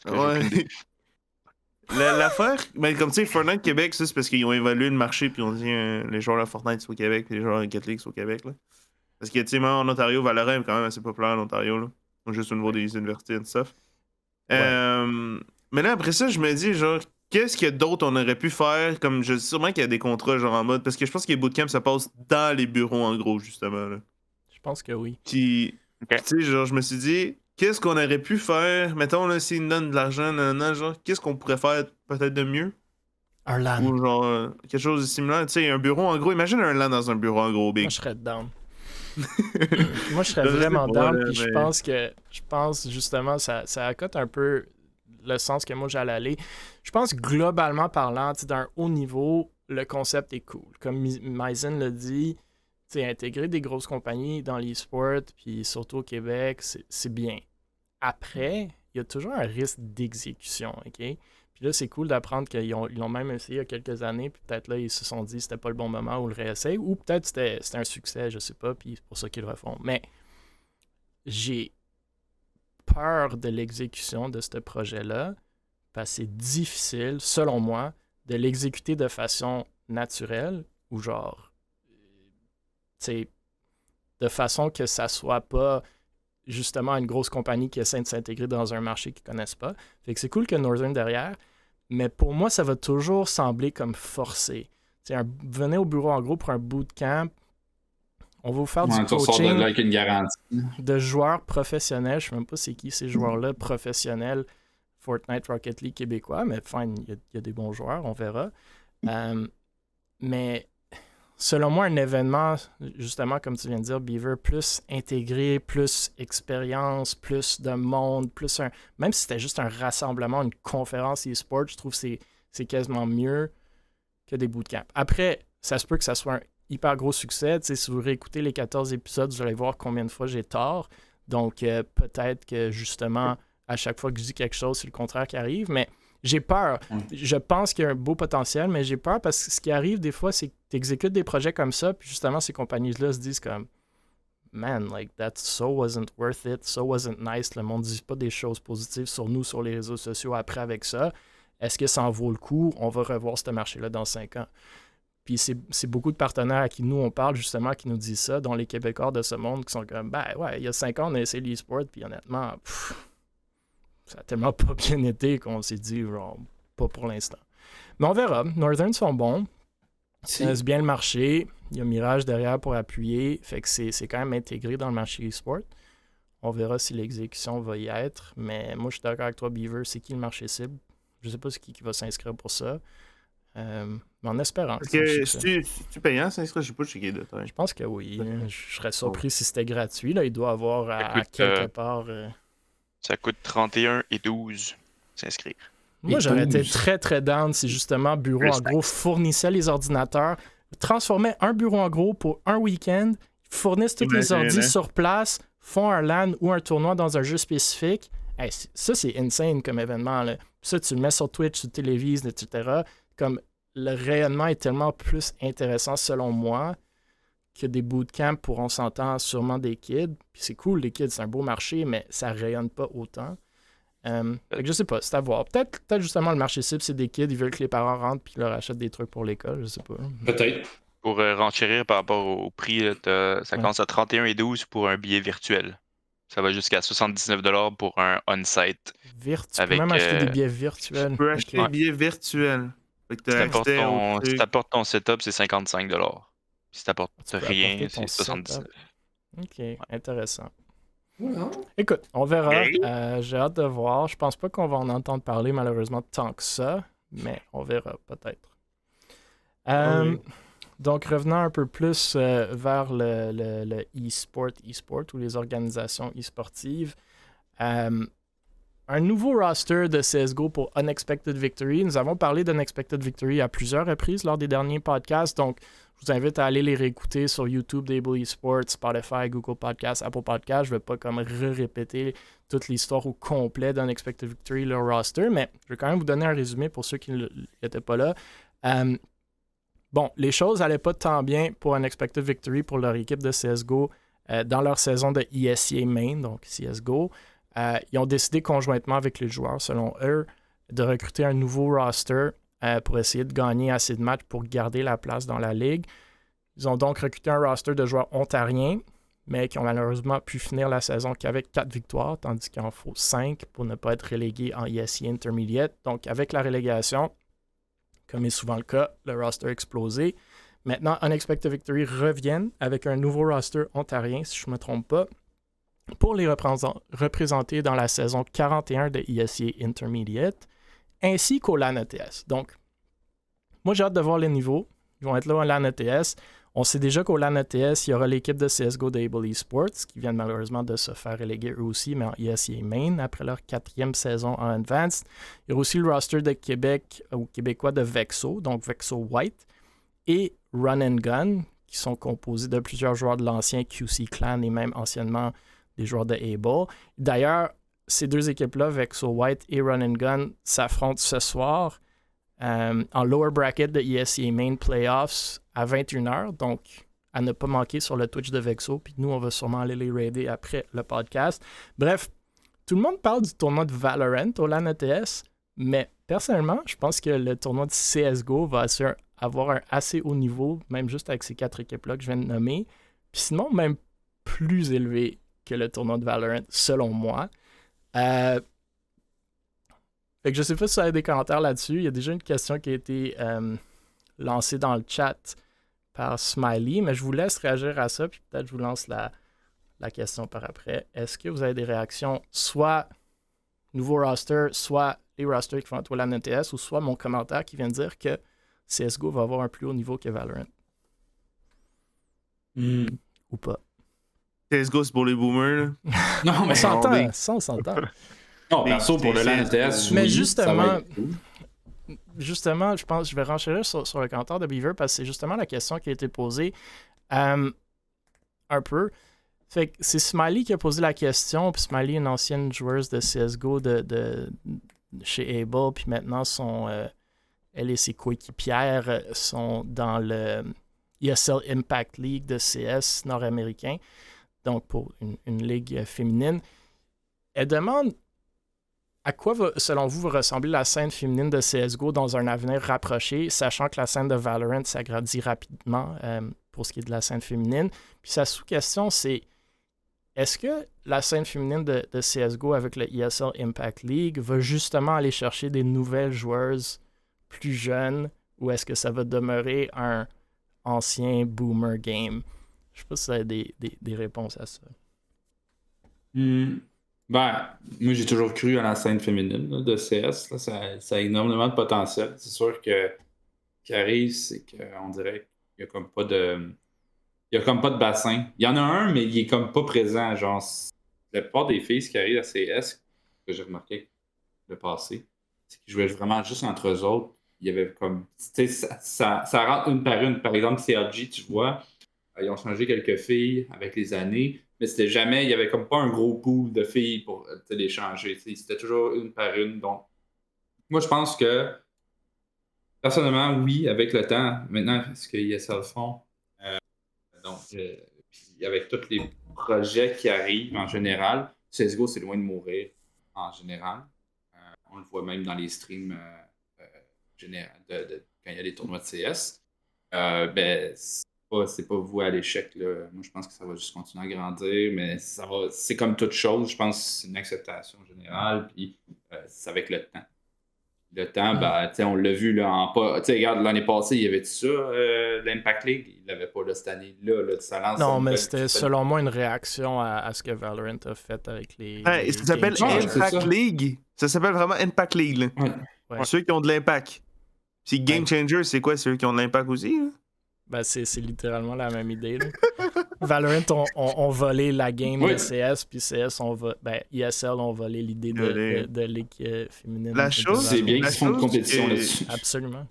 Speaker 3: Ouais. L'affaire, mais comme tu sais, Fortnite Québec, ça c'est parce qu'ils ont évalué le marché puis on dit les joueurs de Fortnite sont au Québec, les joueurs de Rocket League sont au Québec. Là. Parce que tu sais, même en Ontario, Valorant est quand même assez populaire en Ontario. Là. Juste au niveau des universités et tout ça. Mais là, après ça, je me dis, genre, qu'est-ce qu'il y a d'autre on aurait pu faire? Comme je sais sûrement qu'il y a des contrats, genre en mode. Parce que je pense que les bootcamps, ça passe dans les bureaux, en gros, justement. Là.
Speaker 1: Je pense que oui.
Speaker 3: Puis, tu sais, genre, je me suis dit, qu'est-ce qu'on aurait pu faire? Mettons, là, s'ils nous donnent de l'argent, genre, qu'est-ce qu'on pourrait faire peut-être de mieux?
Speaker 1: Un LAN.
Speaker 3: Ou genre, quelque chose de similaire. Tu sais, un bureau, en gros. Imagine un LAN dans un bureau, en gros, big.
Speaker 1: Moi, je serais down. Moi, je serais vraiment down. Puis je pense justement, ça accote un peu le sens que moi j'allais aller. Je pense globalement parlant, d'un haut niveau, le concept est cool. Comme Mizin l'a dit, intégrer des grosses compagnies dans l'e-sport, puis surtout au Québec, c'est bien. Après, il y a toujours un risque d'exécution, OK? Puis là, c'est cool d'apprendre qu'ils l'ont même essayé il y a quelques années, puis peut-être là, ils se sont dit que c'était pas le bon moment ou le réessayer, ou peut-être c'était un succès, je sais pas, puis c'est pour ça qu'ils le refont. Mais j'ai peur de l'exécution de ce projet-là, parce que c'est difficile, selon moi, de l'exécuter de façon naturelle, ou genre, de façon que ça soit pas justement une grosse compagnie qui essaie de s'intégrer dans un marché qu'ils connaissent pas. Fait que c'est cool que Northern derrière, mais pour moi, ça va toujours sembler comme forcé. Venez au bureau en gros pour un bootcamp, on va vous faire du coaching
Speaker 2: avec une garantie
Speaker 1: de joueurs professionnels. Je sais même pas c'est qui ces joueurs-là professionnels Fortnite, Rocket League québécois, mais fine, il y a des bons joueurs, on verra. Mais selon moi, un événement, justement, comme tu viens de dire, Beaver, plus intégré, plus expérience, plus de monde, plus un... Même si c'était juste un rassemblement, une conférence e-sport, je trouve que c'est quasiment mieux que des bootcamps. Après, ça se peut que ça soit un hyper gros succès. Si vous réécoutez les 14 épisodes, vous allez voir combien de fois j'ai tort. Donc, peut-être que, justement, à chaque fois que je dis quelque chose, c'est le contraire qui arrive, mais... J'ai peur. Je pense qu'il y a un beau potentiel, mais j'ai peur parce que ce qui arrive des fois, c'est que tu exécutes des projets comme ça, puis justement, ces compagnies-là se disent comme man, like, that so wasn't worth it, so wasn't nice. Le monde ne dit pas des choses positives sur nous, sur les réseaux sociaux après avec ça. Est-ce que ça en vaut le coup? On va revoir ce marché-là dans 5 ans. Puis c'est beaucoup de partenaires à qui nous, on parle justement, qui nous disent ça, dont les Québécois de ce monde qui sont comme, ben ouais, il y a 5 ans, on a essayé l'e-sport, puis honnêtement, ça a tellement pas bien été qu'on s'est dit, genre, pas pour l'instant. Mais on verra. Northern sont bons. Ils connaissent bien le marché. Il y a Mirage derrière pour appuyer. Fait que c'est quand même intégré dans le marché e-sport. On verra si l'exécution va y être. Mais moi, je suis d'accord avec toi, Beaver. C'est qui le marché cible? Je sais pas c'est qui va s'inscrire pour ça. Mais en espérant.
Speaker 3: C'est payant, s'inscrire? Je sais pas, je sais qui est de temps.
Speaker 1: Je pense que oui. Je serais surpris si c'était gratuit. Là. Il doit avoir à quelque part...
Speaker 4: Ça coûte 31 et 12 s'inscrire.
Speaker 1: Moi, j'aurais été très, très down si justement Bureau en gros fournissait les ordinateurs, transformait un bureau en gros pour un week-end, fournissent tous les ordis sur place, font un LAN ou un tournoi dans un jeu spécifique. Hey, ça, c'est insane comme événement. Là. Ça, tu le mets sur Twitch, tu télévises, etc. Comme le rayonnement est tellement plus intéressant selon moi que des bootcamps pour, on s'entend, sûrement des kids. Puis c'est cool, les kids, c'est un beau marché, mais ça rayonne pas autant. Fait que je sais pas, c'est à voir. Peut-être justement le marché cible, c'est des kids, ils veulent que les parents rentrent puis leur achètent des trucs pour l'école, je sais pas.
Speaker 2: Peut-être.
Speaker 4: Pour renchérir par rapport au prix, là, ça commence à 31,12 pour un billet virtuel. Ça va jusqu'à 79$ pour un on-site.
Speaker 1: Tu peux même acheter des billets virtuels.
Speaker 3: Tu peux acheter des billets virtuels. Fait que
Speaker 4: si t'apportes ton setup, c'est 55$. Si t'apportes rien, c'est 79$.
Speaker 1: Ok, intéressant. Écoute, on verra. J'ai hâte de voir. Je pense pas qu'on va en entendre parler malheureusement tant que ça, mais on verra peut-être. Donc, revenant un peu plus vers le e-sport ou les organisations e-sportives. Un nouveau roster de CSGO pour Unexpected Victory. Nous avons parlé d'Unexpected Victory à plusieurs reprises lors des derniers podcasts, donc je vous invite à aller les réécouter sur YouTube d'Able Esports, Spotify, Google Podcasts, Apple Podcasts. Je ne vais pas comme répéter toute l'histoire au complet d'Unexpected Victory, leur roster, mais je vais quand même vous donner un résumé pour ceux qui n'étaient pas là. Bon, les choses n'allaient pas tant bien pour Unexpected Victory pour leur équipe de CSGO dans leur saison de ESEA Main, donc CSGO. Ils ont décidé conjointement avec les joueurs, selon eux, de recruter un nouveau roster pour essayer de gagner assez de matchs pour garder la place dans la ligue. Ils ont donc recruté un roster de joueurs ontariens, mais qui ont malheureusement pu finir la saison qu'avec 4 victoires, tandis qu'il en faut 5 pour ne pas être relégué en ESEA Intermediate. Donc, avec la relégation, comme est souvent le cas, le roster a explosé. Maintenant, Unexpected Victory reviennent avec un nouveau roster ontarien, si je ne me trompe pas, pour les représenter dans la saison 41 de ESEA Intermediate, ainsi qu'au LAN ETS. Donc, moi, j'ai hâte de voir les niveaux. Ils vont être là au LAN ETS. On sait déjà qu'au LAN ETS, il y aura l'équipe de CSGO d'Able Esports, qui viennent malheureusement de se faire reléguer eux aussi, mais en ESEA Main, après leur 4e saison en Advanced. Il y aura aussi le roster de Québec, ou québécois de Vexo, donc Vexo White, et Run and Gun, qui sont composés de plusieurs joueurs de l'ancien QC Clan et même anciennement des joueurs de Able. D'ailleurs, ces deux équipes-là, Vexo White et Run and Gun, s'affrontent ce soir en lower bracket de ESEA Main Playoffs à 21h, donc à ne pas manquer sur le Twitch de Vexo, puis nous, on va sûrement aller les raider après le podcast. Bref, tout le monde parle du tournoi de Valorant au LAN ETS, mais personnellement, je pense que le tournoi de CSGO va avoir un assez haut niveau, même juste avec ces 4 équipes-là que je viens de nommer, puis sinon, même plus élevé que le tournoi de Valorant, selon moi. Fait que je sais pas si vous avez des commentaires là-dessus. Il y a déjà une question qui a été lancée dans le chat par Smiley, mais je vous laisse réagir à ça, puis peut-être je vous lance la question par après. Est-ce que vous avez des réactions, soit nouveau roster, soit les rosters qui vont être au LAN ETS, ou soit mon commentaire qui vient de dire que CSGO va avoir un plus haut niveau que Valorant? Ou pas?
Speaker 3: CSGO, c'est pour les boomers.
Speaker 2: Non, mais
Speaker 1: on s'entend.
Speaker 2: Non, perso, pour le LAN ETS,
Speaker 1: mais
Speaker 2: oui,
Speaker 1: justement, je pense que je vais renchérir sur le commentaire de Beaver parce que c'est justement la question qui a été posée un peu. Fait que c'est Smiley qui a posé la question, puis Smiley est une ancienne joueuse de CSGO de chez Able, puis maintenant elle et ses coéquipières sont dans le ESL Impact League de CS nord-américain, donc pour une ligue féminine. Elle demande à quoi, selon vous, va ressembler la scène féminine de CSGO dans un avenir rapproché, sachant que la scène de Valorant s'agrandit rapidement pour ce qui est de la scène féminine. Puis sa sous-question, c'est est-ce que la scène féminine de CSGO avec le ESL Impact League va justement aller chercher des nouvelles joueuses plus jeunes ou est-ce que ça va demeurer un ancien boomer game? Je sais pas si vous avez des réponses à ça.
Speaker 2: Ben, moi, j'ai toujours cru à la scène féminine là, de CS. Là, ça a énormément de potentiel. C'est sûr que ce qui arrive, c'est qu'on dirait qu'il n'y a comme pas de... Il y a comme pas de bassin. Il y en a un, mais il est comme pas présent. Genre, la plupart des filles qui arrivent à CS, que j'ai remarqué le passé, c'est qu'ils jouaient vraiment juste entre eux autres. Il y avait comme... Tu sais, ça rentre une par une. Par exemple, CLG, tu vois, ils ont changé quelques filles avec les années, mais c'était jamais... Il y avait comme pas un gros pool de filles pour les changer. C'était toujours une par une. Donc, moi, je pense que, personnellement, oui, avec le temps, maintenant, ce que ESL font, donc, Puis avec tous les projets qui arrivent en général, CSGO, c'est loin de mourir en général. On le voit même dans les streams quand il y a des tournois de CS. C'est pas voué à l'échec. Là. Moi, je pense que ça va juste continuer à grandir, mais c'est comme toute chose. Je pense que c'est une acceptation générale, puis c'est avec le temps. Le temps, on l'a vu là, regarde, l'année passée, il y avait ça, l'Impact League. Il l'avait pas là, cette année-là. Ça lance
Speaker 1: non, mais c'était selon moi une réaction à ce que Valorant a fait avec les.
Speaker 3: Ça s'appelle Impact League. Ça s'appelle vraiment Impact League. Là.
Speaker 1: Ouais.
Speaker 3: Ceux qui ont de l'impact. Puis Game Changer, c'est quoi? C'est eux qui ont de l'impact aussi? Là?
Speaker 1: Ben, c'est littéralement la même idée. Là. Valorant ont volé la game de CS, puis CS ISL ont volé l'idée de ligue féminine.
Speaker 3: La chose,
Speaker 2: c'est bien qu'ils font une compétition là-dessus.
Speaker 1: Absolument.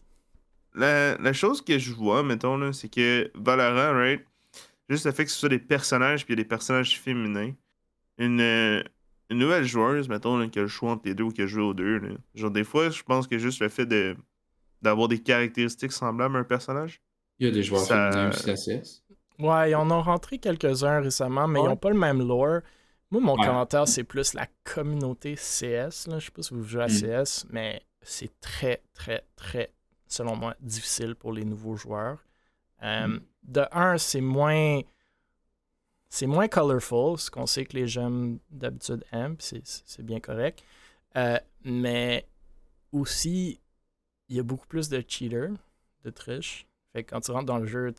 Speaker 3: La chose que je vois, mettons, là, c'est que Valorant, right, juste le fait que ce soit des personnages, puis il y a des personnages féminins, une nouvelle joueuse, mettons, là, qui a le choix entre les deux ou qui a joué aux deux, là, genre des fois, je pense que juste le fait d'avoir des caractéristiques semblables à un personnage.
Speaker 2: Il y a des joueurs féminins aussi à CS.
Speaker 1: Ouais, ils en ont rentré quelques-uns récemment, mais ils n'ont pas le même lore. Moi, mon commentaire, c'est plus la communauté CS. Là. Je sais pas si vous jouez à CS, mais c'est très, très, très, selon moi, difficile pour les nouveaux joueurs. De un, c'est moins colorful, ce qu'on sait que les jeunes d'habitude aiment, c'est bien correct. Mais aussi, il y a beaucoup plus de cheaters, de triche. Fait que quand tu rentres dans le jeu,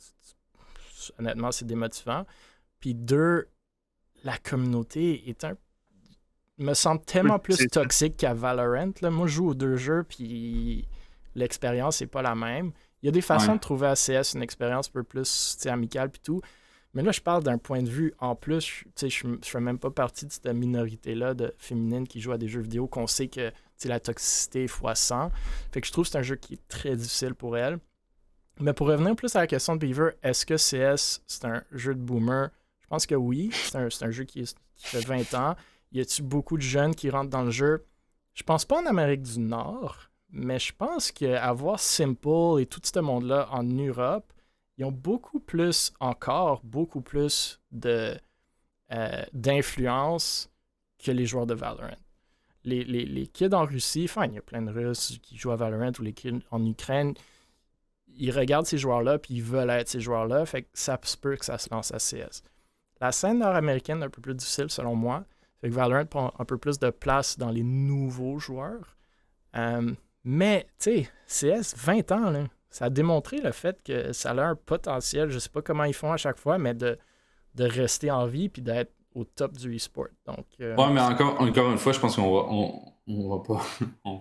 Speaker 1: honnêtement, c'est démotivant. Puis deux, la communauté me semble tellement plus toxique qu'à Valorant. Là. Moi, je joue aux deux jeux, puis l'expérience n'est pas la même. Il y a des façons de trouver à CS une expérience un peu plus amicale puis tout. Mais là, je parle d'un point de vue en plus. Je ne fais même pas partie de cette minorité-là de féminines qui jouent à des jeux vidéo qu'on sait que la toxicité est x100. Fait que je trouve que c'est un jeu qui est très difficile pour elle. Mais pour revenir plus à la question de Beaver, est-ce que CS, c'est un jeu de boomer? Je pense que oui. C'est un jeu qui fait 20 ans. Y a-t-il beaucoup de jeunes qui rentrent dans le jeu? Je pense pas en Amérique du Nord, mais je pense qu'avoir Simple et tout ce monde-là en Europe, ils ont beaucoup plus d'influence que les joueurs de Valorant. Les kids en Russie, il y a plein de Russes qui jouent à Valorant, ou les kids en Ukraine, ils regardent ces joueurs-là puis ils veulent être ces joueurs-là, fait que ça se peut que ça se lance à CS. La scène nord-américaine est un peu plus difficile selon moi, fait que Valorant prend un peu plus de place dans les nouveaux joueurs. Mais, tu sais, CS, 20 ans, là, ça a démontré le fait que ça a un potentiel, je sais pas comment ils font à chaque fois, mais de rester en vie puis d'être au top du e-sport. Donc,
Speaker 2: mais encore une fois, je pense qu'on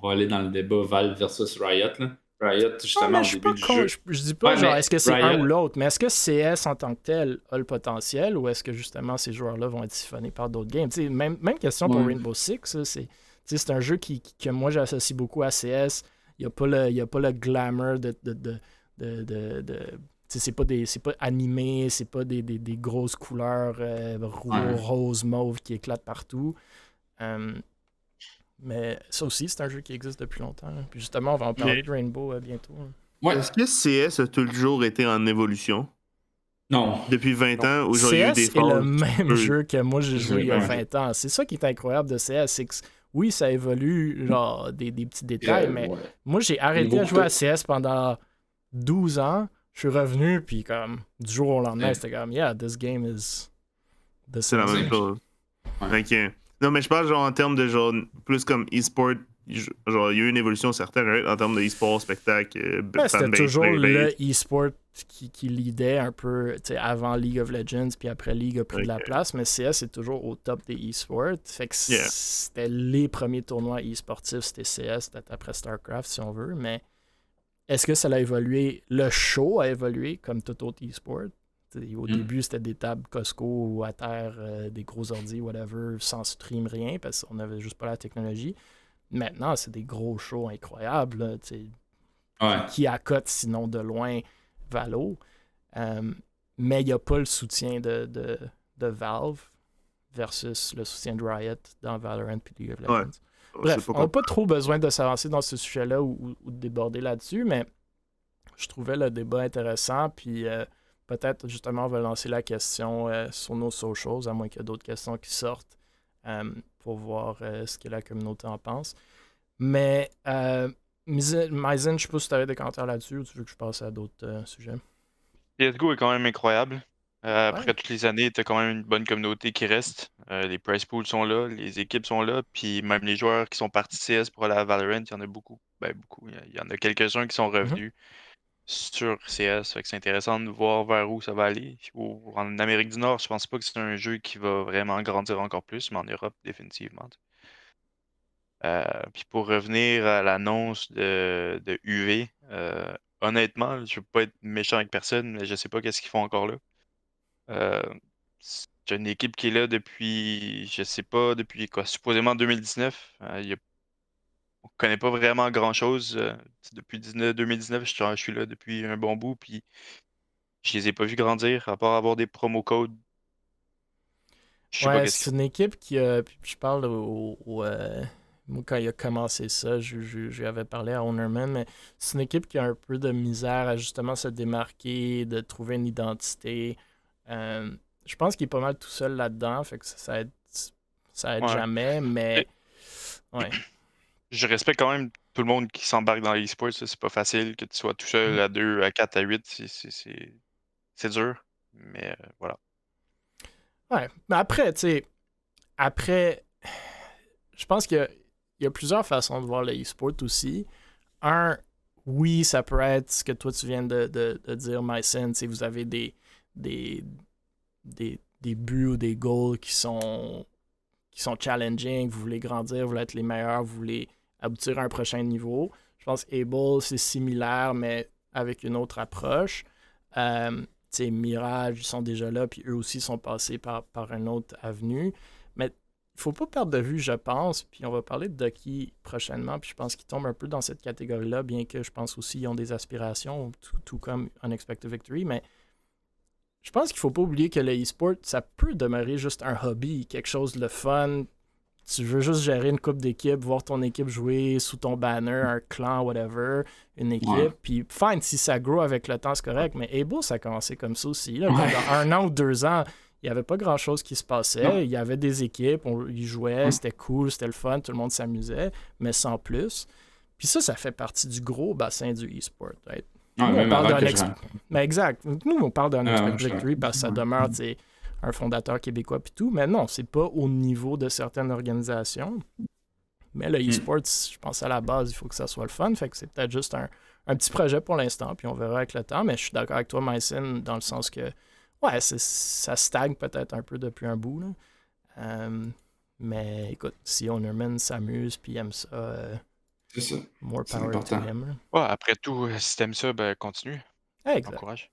Speaker 2: va aller dans le débat Valve versus Riot, là. Riot, justement, au début du jeu.
Speaker 1: Je dis pas, est-ce que c'est un ou l'autre, mais est-ce que CS en tant que tel a le potentiel ou est-ce que justement ces joueurs-là vont être siphonnés par d'autres games? T'sais, même question pour Rainbow Six, c'est un jeu que moi j'associe beaucoup à CS. Il n'y a pas le glamour c'est pas animé, c'est pas des grosses couleurs rose, mauve qui éclatent partout. Mais ça aussi, c'est un jeu qui existe depuis longtemps. Hein. Puis justement, on va en parler de Rainbow bientôt. Hein.
Speaker 3: Ouais. Est-ce que CS a toujours été en évolution?
Speaker 2: Non.
Speaker 3: Depuis 20 ans, où
Speaker 1: CS
Speaker 3: il y a eu des
Speaker 1: phases. C'est le même jeu que moi j'ai joué il y a 20 ans. C'est ça qui est incroyable de CS, c'est que oui, ça évolue, genre des petits détails, mais moi j'ai arrêté de jouer à CS pendant 12 ans. Je suis revenu, puis comme du jour au lendemain, c'était comme, this game is...
Speaker 3: C'est la même chose. Ok. Non, mais je parle genre en termes de genre plus comme e-sport, genre il y a eu une évolution certaine, right? En termes de e-sport, spectacle,
Speaker 1: c'était toujours le e-sport qui leadait un peu avant League of Legends, puis après League a pris de la place, mais CS est toujours au top des e-sports. Fait que c'était les premiers tournois e-sportifs, c'était CS, peut-être après StarCraft si on veut, mais est-ce que ça a évolué? Le show a évolué comme tout autre e-sport. Au début, c'était des tables Costco ou à terre, des gros ordi, whatever, sans stream, rien, parce qu'on n'avait juste pas la technologie. Maintenant, c'est des gros shows incroyables. Là, qui accotent, sinon de loin, Valo. Mais il n'y a pas le soutien de Valve versus le soutien de Riot dans Valorant et League of Legends. Bref, on n'a pas trop besoin de s'avancer dans ce sujet-là ou de déborder là-dessus, mais je trouvais le débat intéressant. Puis peut-être justement on va lancer la question sur nos socials, à moins qu'il y ait d'autres questions qui sortent pour voir ce que la communauté en pense. Mais Myzen, je sais pas si tu avais des commentaires là-dessus ou tu veux que je passe à d'autres sujets.
Speaker 4: CSGO est quand même incroyable. Après toutes les années, tu as quand même une bonne communauté qui reste. Les prize pools sont là, les équipes sont là, puis même les joueurs qui sont partis CS pour aller à Valorant, il y en a beaucoup. Ben, beaucoup. Il y en a quelques-uns qui sont revenus sur CS. Fait que c'est intéressant de voir vers où ça va aller. En Amérique du Nord, je pense pas que c'est un jeu qui va vraiment grandir encore plus, mais en Europe, définitivement. Puis pour revenir à l'annonce de UV, honnêtement, je veux pas être méchant avec personne, mais je sais pas qu'est-ce qu'ils font encore là. C'est une équipe qui est là depuis, je sais pas, depuis quoi, supposément 2019. On connaît pas vraiment grand-chose. Depuis 2019, je suis là depuis un bon bout, puis je les ai pas vus grandir, à part avoir des promo codes. Je sais pas
Speaker 1: Ouais,
Speaker 4: qu'est-ce
Speaker 1: c'est une équipe qui puis je parle moi, quand il a commencé ça, j'avais parlé à Ownerman, mais c'est une équipe qui a un peu de misère à justement se démarquer, de trouver une identité. Je pense qu'il est pas mal tout seul là-dedans, fait que ça aide
Speaker 4: Ouais.
Speaker 1: jamais, mais ouais.
Speaker 4: Je respecte quand même tout le monde qui s'embarque dans l'e-sport. C'est pas facile que tu sois tout seul à 2, à 4, à 8. C'est dur. Mais voilà.
Speaker 1: Ouais, mais après, tu sais, je pense qu'il y a plusieurs façons de voir le e-sport aussi. Oui, ça peut être ce que toi tu viens de dire, Mycen, vous avez des buts ou des goals qui sont challenging, vous voulez grandir, vous voulez être les meilleurs, vous voulez aboutir à un prochain niveau. Je pense qu'Able, c'est similaire, mais avec une autre approche. Mirage, ils sont déjà là, puis eux aussi sont passés par une autre avenue. Mais il ne faut pas perdre de vue, je pense, puis on va parler de Ducky prochainement, puis je pense qu'ils tombent un peu dans cette catégorie-là, bien que je pense aussi qu'ils ont des aspirations, tout comme Unexpected Victory, mais je pense qu'il ne faut pas oublier que le e-sport, ça peut demeurer juste un hobby, quelque chose de fun. Tu veux juste gérer une coupe d'équipe, voir ton équipe jouer sous ton banner, un clan, whatever, une équipe. Puis, fine, si ça grow avec le temps, c'est correct. Mais Able, ça a commencé comme ça aussi. Là. Pendant 1 an ou 2 ans, il n'y avait pas grand-chose qui se passait. Il y avait des équipes, ils jouaient, c'était cool, c'était le fun, tout le monde s'amusait, mais sans plus. Puis ça fait partie du gros bassin du e-sport. Right?
Speaker 2: Ouais, même avant que
Speaker 1: Mais exact. Nous, on parle d'un Unexpected Victory parce que ça demeure, un fondateur québécois puis tout, mais non, c'est pas au niveau de certaines organisations. Mais le e-sport, je pense à la base, il faut que ça soit le fun, fait que c'est peut-être juste un petit projet pour l'instant, puis on verra avec le temps, mais je suis d'accord avec toi, Mycen, dans le sens que, ouais, ça stagne peut-être un peu depuis un bout, là. Mais écoute, si Ownerman s'amuse puis aime ça,
Speaker 2: c'est ça.
Speaker 1: More power to him.
Speaker 4: Ouais, après tout, si t'aimes ça, ben continue.
Speaker 1: Exact.
Speaker 4: Encourage.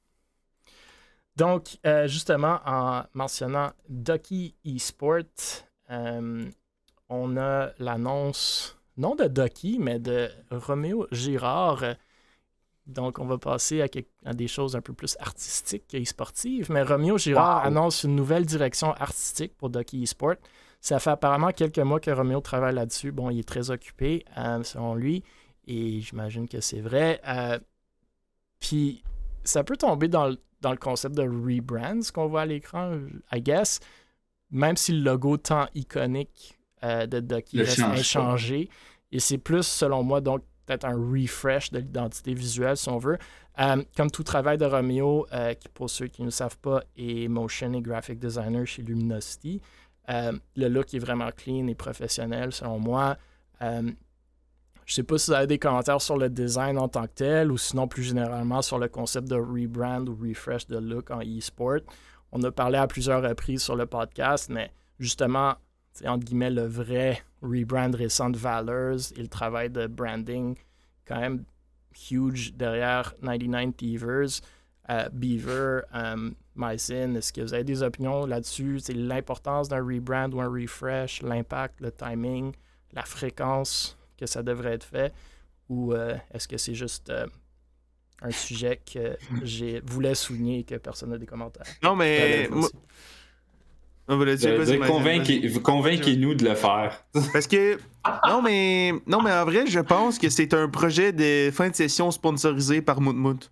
Speaker 1: Donc, justement, en mentionnant Ducky Esport, on a l'annonce, non de Ducky, mais de Roméo Girard. Donc, on va passer à des choses un peu plus artistiques que sportives. Mais Roméo Girard annonce une nouvelle direction artistique pour Ducky Esport. Ça fait apparemment quelques mois que Roméo travaille là-dessus. Bon, il est très occupé, selon lui, et j'imagine que c'est vrai. Puis, ça peut tomber dans le concept de rebrand, ce qu'on voit à l'écran, I guess, même si le logo tant iconique de Ducky reste inchangé. Et c'est plus, selon moi, donc peut-être un refresh de l'identité visuelle, si on veut. Comme tout travail de Roméo, qui, pour ceux qui ne le savent pas, est motion et graphic designer chez Luminosity. Le look est vraiment clean et professionnel, selon moi. Je sais pas si vous avez des commentaires sur le design en tant que tel ou sinon plus généralement sur le concept de rebrand ou refresh de look en e-sport. On a parlé à plusieurs reprises sur le podcast, mais justement, c'est entre guillemets le vrai rebrand récent de Valors et le travail de branding quand même huge derrière 99 Beavers. Beaver, Mycen, est-ce que vous avez des opinions là-dessus? C'est l'importance d'un rebrand ou un refresh, l'impact, le timing, la fréquence que ça devrait être fait, ou est-ce que c'est juste un sujet que je voulais souligner et que personne n'a des commentaires?
Speaker 3: Non, mais...
Speaker 2: Convainquez-nous de le faire.
Speaker 3: Parce que... Non, mais en vrai, je pense que c'est un projet de fin de session sponsorisé par Moutmout.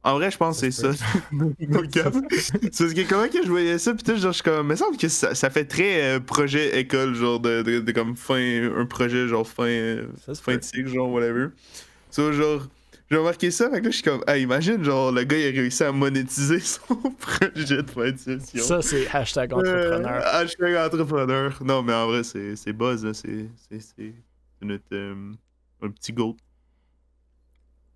Speaker 3: En vrai, je pense que c'est ça. Donc, c'est parce que comment que je voyais ça, pis genre, je suis comme, me semble que ça fait très projet école, genre, de comme un projet, genre, fin de cycle, genre, whatever. So, genre, j'ai remarqué ça, fait que là, je suis comme, ah, imagine, genre, le gars, il a réussi à monétiser son projet de fin de session.
Speaker 1: Ça, c'est hashtag entrepreneur.
Speaker 3: Hashtag entrepreneur. Non, mais en vrai, c'est buzz, hein, c'est notre, un petit goat.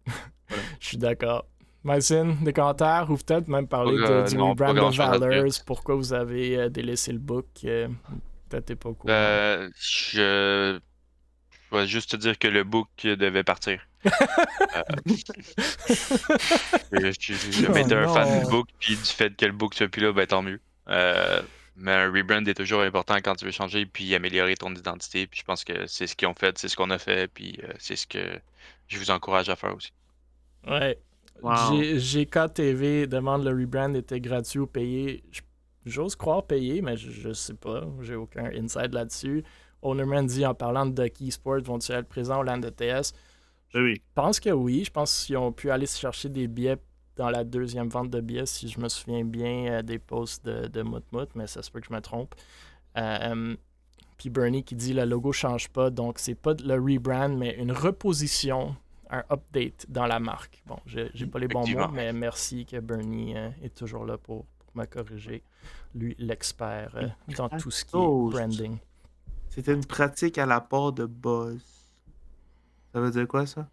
Speaker 1: Voilà. Je suis d'accord. Mycin, des commentaires ou peut-être même parler du rebrand de Valors, pourquoi vous avez délaissé le book, peut-être t'es pas au courant.
Speaker 4: Je vais juste te dire que le book devait partir. J'ai jamais été un fan du book, puis du fait que le book soit plus là, ben tant mieux. Mais un rebrand est toujours important quand tu veux changer puis améliorer ton identité, puis je pense que c'est ce qu'ils ont fait, c'est ce qu'on a fait, puis c'est ce que je vous encourage à faire aussi.
Speaker 1: Ouais. Wow. GKTV demande le rebrand était gratuit ou payé. J'ose croire payé, mais je sais pas. J'ai aucun insight là-dessus. Ownerman dit en parlant de Ducky Sport, vont-ils être présents au LAN de TS? Je pense que oui. Je pense qu'ils ont pu aller chercher des billets dans la deuxième vente de billets, si je me souviens bien des posts de Moutmout, mais ça se peut que je me trompe. Puis Bernie qui dit le logo change pas, donc c'est pas le rebrand, mais une reposition, un update dans la marque. Bon, j'ai pas les bons mots, mais merci que Bernie est toujours là pour me corriger. Lui, l'expert dans tout ce qui est branding.
Speaker 3: C'était une pratique à la part de Buzz. Ça veut dire quoi, ça?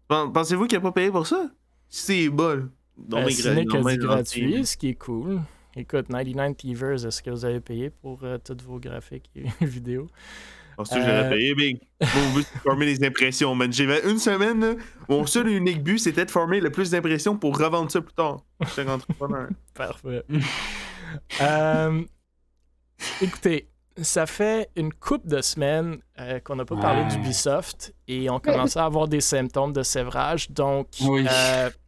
Speaker 3: Pensez-vous qu'il n'a pas payé pour ça? C'est bol.
Speaker 1: Cynic a dit gratuit, ce qui est cool. Écoute, 99 Thieves, est-ce que vous avez payé pour toutes vos graphiques et vidéos?
Speaker 3: Parce que j'aurais payé, Big. Mon but, c'est de former des impressions, man. J'avais une semaine, là, mon seul et unique but, c'était de former le plus d'impressions pour revendre ça plus tard. J'étais entrepreneur.
Speaker 1: Parfait. Écoutez, ça fait une couple de semaines qu'on n'a pas parlé d'Ubisoft et on commençait à avoir des symptômes de sévrage. Donc,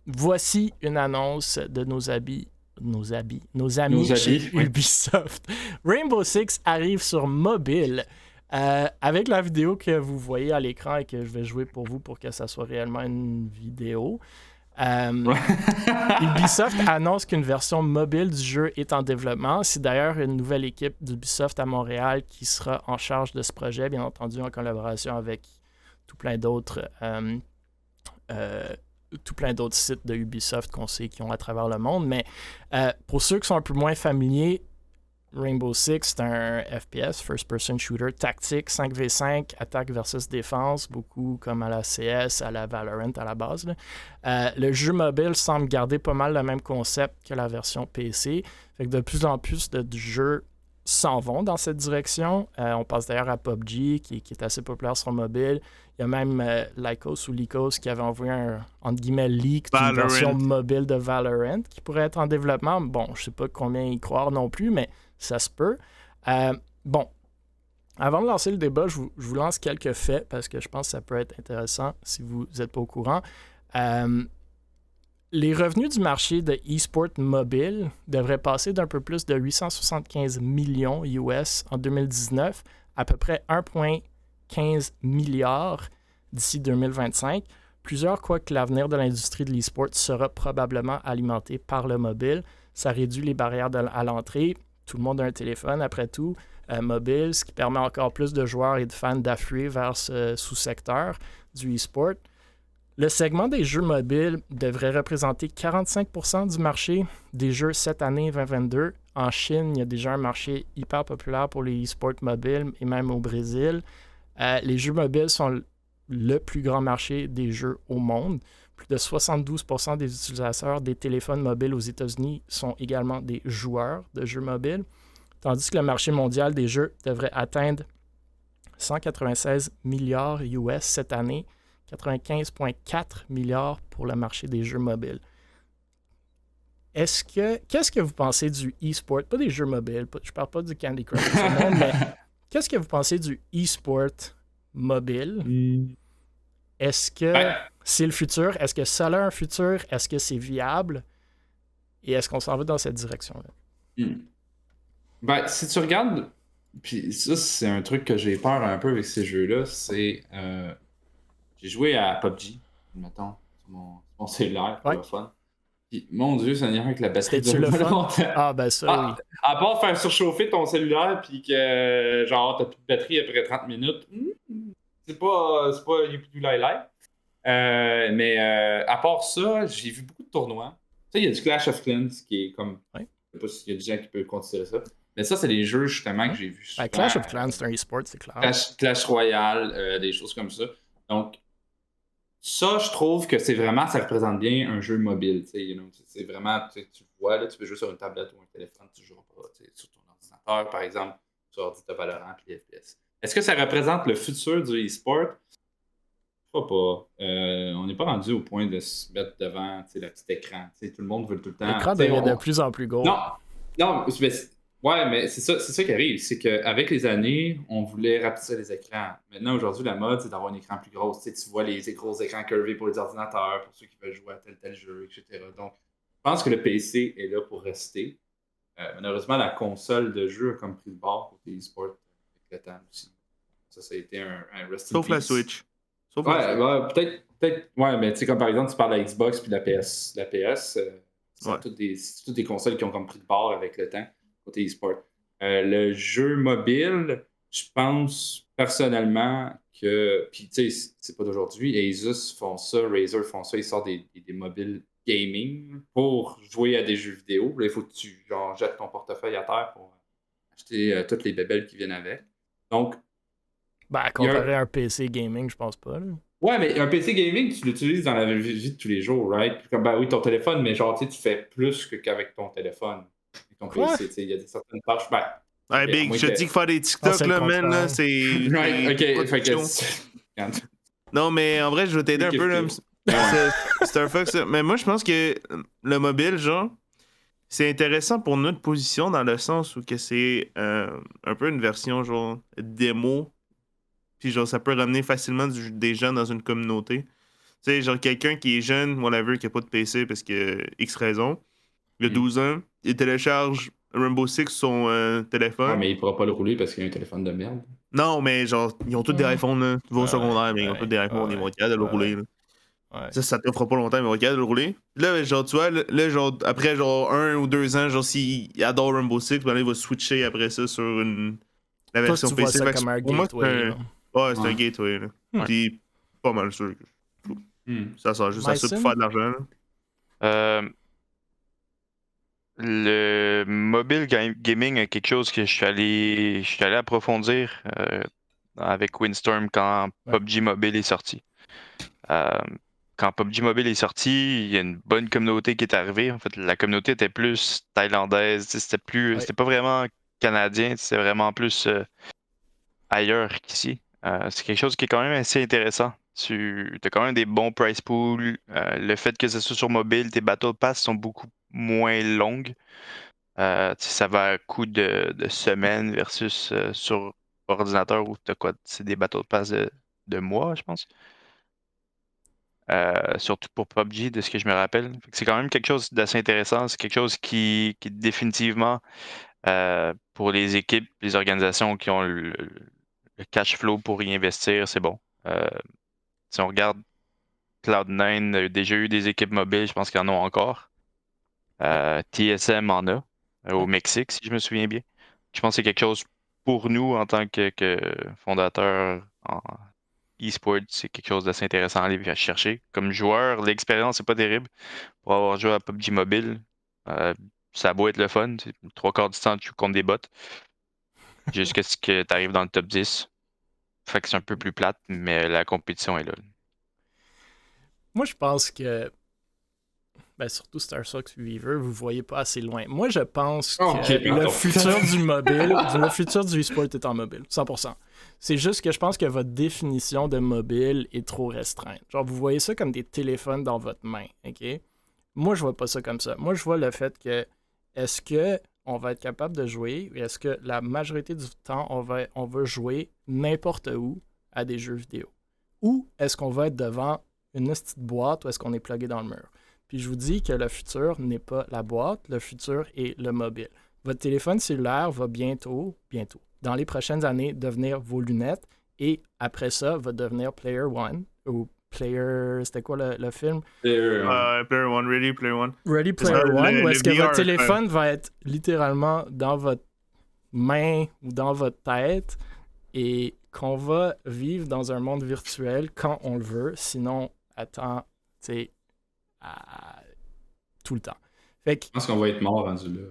Speaker 1: voici une annonce de nos amis chez Ubisoft. Rainbow Six arrive sur mobile. Avec la vidéo que vous voyez à l'écran et que je vais jouer pour vous pour que ça soit réellement une vidéo. Ubisoft annonce qu'une version mobile du jeu est en développement. C'est d'ailleurs une nouvelle équipe d'Ubisoft à Montréal qui sera en charge de ce projet, bien entendu en collaboration avec tout plein d'autres sites de Ubisoft qu'on sait qui ont à travers le monde. Mais pour ceux qui sont un peu moins familiers, Rainbow Six, c'est un FPS, First-Person Shooter, tactique, 5v5, attaque versus défense, beaucoup comme à la CS, à la Valorant à la base. Le jeu mobile semble garder pas mal le même concept que la version PC. Fait que de plus en plus de jeux s'en vont dans cette direction. On passe d'ailleurs à PUBG, qui est assez populaire sur mobile. Il y a même Lycos qui avait envoyé un, entre guillemets, leak d'une version mobile de Valorant qui pourrait être en développement. Bon, je sais pas combien y croire non plus, mais ça se peut. Bon, avant de lancer le débat, je vous lance quelques faits parce que je pense que ça peut être intéressant si vous n'êtes pas au courant. Les revenus du marché de e-sport mobile devraient passer d'un peu plus de 875 millions US en 2019 à peu près 1,15 milliard d'ici 2025. Plusieurs croient que l'avenir de l'industrie de l'e-sport sera probablement alimenté par le mobile. Ça réduit les barrières à l'entrée. Tout le monde a un téléphone, après tout, mobile, ce qui permet encore plus de joueurs et de fans d'affluer vers ce sous-secteur du e-sport. Le segment des jeux mobiles devrait représenter 45% du marché des jeux cette année 2022. En Chine, il y a déjà un marché hyper populaire pour les e-sports mobiles et même au Brésil. Les jeux mobiles sont le plus grand marché des jeux au monde. Plus de 72% des utilisateurs des téléphones mobiles aux États-Unis sont également des joueurs de jeux mobiles, tandis que le marché mondial des jeux devrait atteindre 196 milliards US cette année, 95,4 milliards pour le marché des jeux mobiles. Qu'est-ce que vous pensez du e-sport? Pas des jeux mobiles, je parle pas du Candy Crush, mais qu'est-ce que vous pensez du e-sport mobile? Est-ce que c'est le futur? Est-ce que ça a un futur? Est-ce que c'est viable? Et est-ce qu'on s'en va dans cette direction-là?
Speaker 2: Si tu regardes, puis ça, c'est un truc que j'ai peur un peu avec ces jeux-là, c'est... j'ai joué à PUBG, mettons, sur mon cellulaire, pour le fun. Puis, mon Dieu, ça n'ira avec la batterie.
Speaker 1: C'était-tu le fun? Ah, ben ça, oui.
Speaker 2: À part faire surchauffer ton cellulaire, puis que, genre, t'as plus de batterie après 30 minutes, c'est pas you lie. Mais à part ça, j'ai vu beaucoup de tournois. Tu sais, il y a du Clash of Clans qui est comme.
Speaker 1: Ouais.
Speaker 2: Je sais pas s'il y a des gens qui peuvent considérer ça. Mais ça, c'est des jeux justement que j'ai vus.
Speaker 1: Ben, Clash of Clans, c'est un e-sport, c'est clair.
Speaker 2: Clash Royale, des choses comme ça. Donc, ça, je trouve que ça représente bien un jeu mobile. C'est vraiment, tu vois, là, tu peux jouer sur une tablette ou un téléphone, tu joues pas sur ton ordinateur, par exemple, sur l'ordinateur Valorant et FPS. Est-ce que ça représente le futur du e-sport? Je crois pas. On n'est pas rendu au point de se mettre devant le petit écran. Tout le monde veut tout le temps.
Speaker 1: L'écran devient de plus en plus gros.
Speaker 2: Non, mais c'est ça qui arrive. C'est qu'avec les années, on voulait rapetisser les écrans. Maintenant, aujourd'hui, la mode, c'est d'avoir un écran plus gros. Tu vois les gros écrans curvés pour les ordinateurs, pour ceux qui veulent jouer à tel jeu, etc. Donc, je pense que le PC est là pour rester. Malheureusement, la console de jeu a comme pris le bord côté e-sport avec le temps aussi. Ça a été un rest in peace.
Speaker 3: La Switch.
Speaker 2: Peut-être. Ouais, mais tu sais, comme par exemple, tu parles de la Xbox puis de la PS. La PS, c'est toutes des consoles qui ont comme pris le bord avec le temps, côté e-sport. Le jeu mobile, je pense personnellement que. Puis tu sais, c'est pas d'aujourd'hui. Asus font ça, Razer font ça, ils sortent des mobiles gaming pour jouer à des jeux vidéo. Là, il faut que tu jettes ton portefeuille à terre pour acheter toutes les bébelles qui viennent avec. Donc.
Speaker 1: Comparé à un PC gaming, je pense pas. Là.
Speaker 2: Ouais, mais un PC gaming, tu l'utilises dans la vie de tous les jours, right? Puis comme, oui, ton téléphone, mais genre, tu fais plus qu'avec ton téléphone. Avec ton PC, il y a des certaines tâches.
Speaker 3: Big, je te dis que faire des TikTok, là, man, là, c'est. Non, mais en vrai, je vais t'aider un peu, là. C'est un fuck, ça. Mais moi, je pense que le mobile, genre, c'est intéressant pour notre position dans le sens où que c'est un peu une version, genre, démo. Puis genre, ça peut ramener facilement des gens dans une communauté. Tu sais, genre quelqu'un qui est jeune, whatever, qui n'a pas de PC parce que X raison, il a 12 ans, il télécharge Rainbow Six sur son téléphone.
Speaker 2: Ouais, mais il pourra pas le rouler parce qu'il a un téléphone de merde.
Speaker 3: Non, mais genre, ils ont tous des iPhones, là. Tu vas au secondaire, mais ils ont tous des iPhones, ils vont être capables de le rouler, là.
Speaker 1: Ouais.
Speaker 3: Ça te fera pas longtemps, mais ils vont être capables de le rouler. Là, genre, tu vois, là, genre, après genre 1 ou 2 ans, genre, s'il adore Rainbow Six, ben là, il va switcher après ça sur la version
Speaker 1: toi, tu
Speaker 3: PC.
Speaker 1: vois ça comme un gateway,
Speaker 3: ouais, c'est un gateway, là. Puis, pas mal sûr. Ça sert juste à ça pour faire de l'argent, là.
Speaker 4: Le mobile gaming est quelque chose que je suis allé approfondir avec Windstorm quand PUBG Mobile est sorti. Quand PUBG Mobile est sorti, il y a une bonne communauté qui est arrivée. En fait, la communauté était plus thaïlandaise. C'était pas vraiment canadien, c'était vraiment plus ailleurs qu'ici. C'est quelque chose qui est quand même assez intéressant. Tu as quand même des bons price pools. Le fait que ce soit sur mobile, tes Battle Pass sont beaucoup moins longues. Ça va à coup de semaines versus sur ordinateur où tu as quoi? C'est des Battle Pass de mois, je pense. Surtout pour PUBG, de ce que je me rappelle. C'est quand même quelque chose d'assez intéressant. C'est quelque chose qui définitivement, pour les équipes, les organisations qui ont le cash flow pour y investir, c'est bon. Si on regarde Cloud9, a déjà eu des équipes mobiles, je pense qu'ils en ont encore. TSM en a, au Mexique, si je me souviens bien. Je pense que c'est quelque chose pour nous en tant que fondateur en e-sport, c'est quelque chose d'assez intéressant à aller chercher. Comme joueur, l'expérience n'est pas terrible. Pour avoir joué à PUBG Mobile, ça a beau être le fun. 3/4 du temps, tu joues contre des bots. Jusqu'à ce que tu arrives dans le top 10. Fait que c'est un peu plus plate, mais la compétition est là.
Speaker 1: Moi, je pense que surtout Star Fox Weaver, vous voyez pas assez loin. Moi, je pense que le futur du mobile, le futur du e-sport est en mobile, 100%. C'est juste que je pense que votre définition de mobile est trop restreinte. Genre, vous voyez ça comme des téléphones dans votre main, OK? Moi, je vois pas ça comme ça. Moi, je vois le fait que est-ce que on va être capable de jouer, et est-ce que la majorité du temps, on va jouer n'importe où à des jeux vidéo? Ou est-ce qu'on va être devant une petite boîte ou est-ce qu'on est plugué dans le mur? Puis je vous dis que le futur n'est pas la boîte, le futur est le mobile. Votre téléphone cellulaire va bientôt, dans les prochaines années, devenir vos lunettes et après ça, va devenir Player One ou Player... C'était quoi le film?
Speaker 3: Player One, Ready Player One.
Speaker 1: Ready Player One, où est-ce que votre téléphone va être littéralement dans votre main ou dans votre tête et qu'on va vivre dans un monde virtuel quand on le veut, sinon, attends, tu sais, tout le temps. Fait que,
Speaker 2: je pense qu'on va être mort rendu là.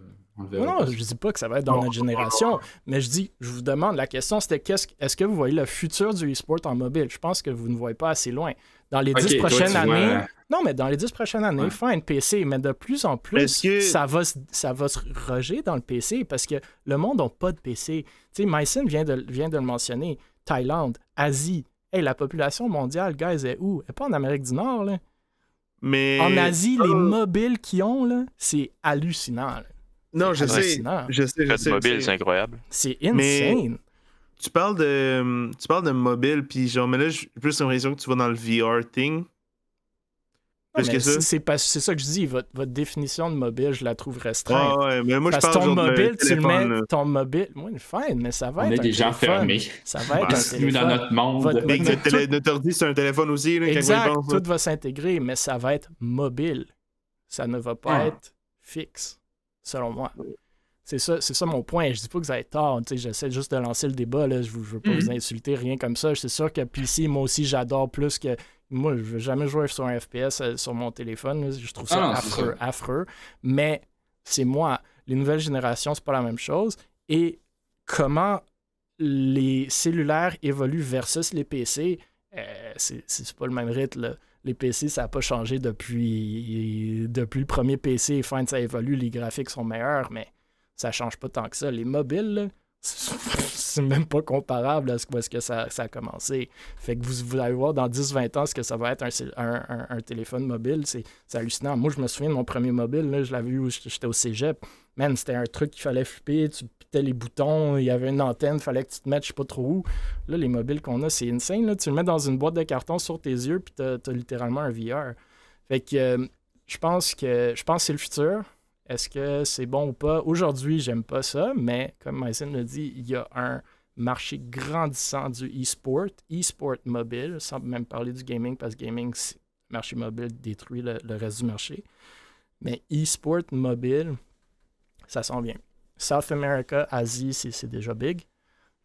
Speaker 1: Non, je dis pas que ça va être dans notre génération, mais je vous demande, la question c'était est-ce que vous voyez le futur du e-sport en mobile? Je pense que vous ne voyez pas assez loin. Dans les 10 prochaines années... Non, mais dans les 10 prochaines années, fine PC, mais de plus en plus, ça va se reger dans le PC parce que le monde n'a pas de PC. Tu sais, Mycen vient de le mentionner. Thaïlande, Asie. Hey, la population mondiale, guys, est où? Elle n'est pas en Amérique du Nord, là.
Speaker 3: Mais...
Speaker 1: En Asie, les mobiles qu'ils ont, là, c'est hallucinant, là.
Speaker 3: Non, je sais.
Speaker 4: Le mobile, c'est incroyable.
Speaker 1: C'est insane.
Speaker 3: Mais tu parles de mobile, puis genre, mais là, j'ai plus l'impression que tu vas dans le VR thing.
Speaker 1: Parce que c'est ça que je dis. Votre définition de mobile, je la trouve restreinte.
Speaker 3: Ouais, mais moi,
Speaker 1: parce
Speaker 3: je parle
Speaker 1: ton mobile,
Speaker 3: tu le mets.
Speaker 1: Ton mobile, oui, fine, mais ça va être.
Speaker 2: On est des gens fermés.
Speaker 1: Ça va être un téléphone.
Speaker 2: Dans notre monde.
Speaker 3: Notre ordi, c'est un téléphone aussi. Là,
Speaker 1: exact,
Speaker 3: quand
Speaker 1: tout va s'intégrer, mais ça va être mobile. Ça ne va pas être fixe, selon moi. C'est ça mon point. Je dis pas que vous avez tort. J'essaie juste de lancer le débat. Là. Je veux pas vous insulter, rien comme ça. C'est sûr que PC, moi aussi, j'adore plus que... Moi, je veux jamais jouer sur un FPS sur mon téléphone. Là. Je trouve ça affreux. Mais c'est moi. Les nouvelles générations, c'est pas la même chose. Et comment les cellulaires évoluent versus les PC, c'est pas le même rythme. Là. Les PC, ça n'a pas changé depuis le premier PC. Fine, ça évolue. Les graphiques sont meilleurs, mais ça change pas tant que ça. Les mobiles, là, c'est même pas comparable à ce que ça a commencé. Fait que vous allez voir dans 10-20 ans ce que ça va être un téléphone mobile. C'est hallucinant. Moi, je me souviens de mon premier mobile. Là, je l'avais eu où j'étais au cégep. Man, c'était un truc qu'il fallait flipper. Tu pitais les boutons. Il y avait une antenne. Il fallait que tu te mettes je sais pas trop où. Là, les mobiles qu'on a, c'est insane. Là. Tu le mets dans une boîte de carton sur tes yeux puis t'as littéralement un VR. Fait que je pense que c'est le futur. Est-ce que c'est bon ou pas? Aujourd'hui, j'aime pas ça, mais comme Mycen l'a dit, il y a un marché grandissant du e-sport mobile, sans même parler du gaming, parce que gaming, le marché mobile détruit le reste du marché. Mais e-sport mobile, ça s'en vient. South America, Asie, c'est déjà big.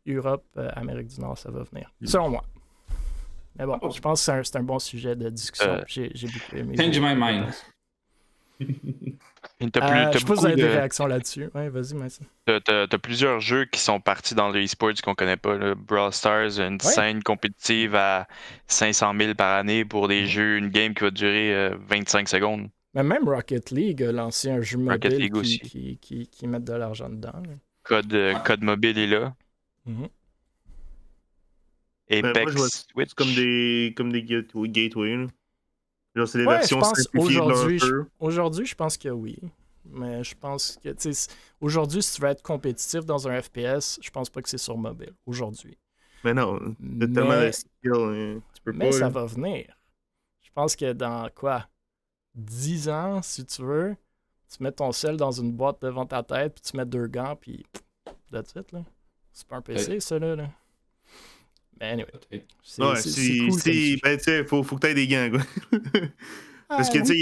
Speaker 1: Europe, Amérique du Nord, ça va venir. Selon moi. Mais bon, je pense que c'est un bon sujet de discussion. J'ai beaucoup aimé.
Speaker 2: Change my mind.
Speaker 1: Je suppose que vous avez des réactions là-dessus. Ouais, vas-y, Mycen.
Speaker 4: T'as plusieurs jeux qui sont partis dans le e-sport qu'on connaît pas. Là. Brawl Stars, une scène compétitive à 500 000 par année pour des jeux, une game qui va durer 25 secondes. Mais
Speaker 1: même Rocket League a lancé un jeu mobile qui met de l'argent dedans.
Speaker 4: Code mobile est là.
Speaker 1: Mm-hmm.
Speaker 4: Apex,
Speaker 3: moi,
Speaker 4: Switch.
Speaker 3: C'est comme des gateways. Là. Genre, c'est des versions simplifiées de leur jeu.
Speaker 1: Aujourd'hui, je pense que oui. Mais je pense que, tu sais, aujourd'hui, si tu veux être compétitif dans un FPS, je pense pas que c'est sur mobile. Aujourd'hui.
Speaker 3: Mais non, t'as tellement de skill, tu peux pas.
Speaker 1: Mais ça va venir. Je pense que dans, 10 ans, si tu veux, tu mets ton sel dans une boîte devant ta tête, puis tu mets 2 gants, puis that's it, là. C'est pas un PC, ça, là. Mais anyway. C'est cool.
Speaker 3: Ben, tu sais, faut que t'aies des gants, quoi. Parce que, tu sais,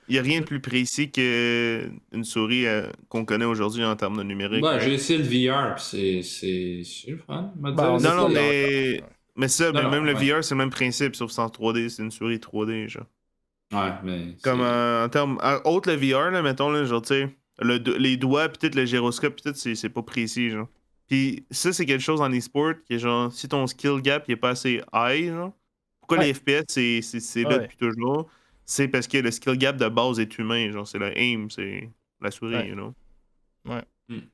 Speaker 3: il y a rien de plus précis qu'une souris qu'on connaît aujourd'hui en termes de numérique.
Speaker 2: Ben, j'ai essayé le VR, puis c'est le fun.
Speaker 3: Non, mais ça, même le VR, c'est le même principe, sauf c'est en 3D, c'est une souris 3D, genre.
Speaker 2: Ouais, mais...
Speaker 3: Comme en termes... Autre le VR, là, mettons, là, genre, tu sais, les doigts, peut-être le gyroscope, peut-être c'est pas précis, genre. Puis ça, c'est quelque chose en e-sport qui est genre, si ton skill gap il est pas assez high, genre, pourquoi les FPS c'est là depuis toujours? C'est parce que le skill gap de base est humain, genre, c'est le aim, c'est la souris, you know?
Speaker 1: Ouais.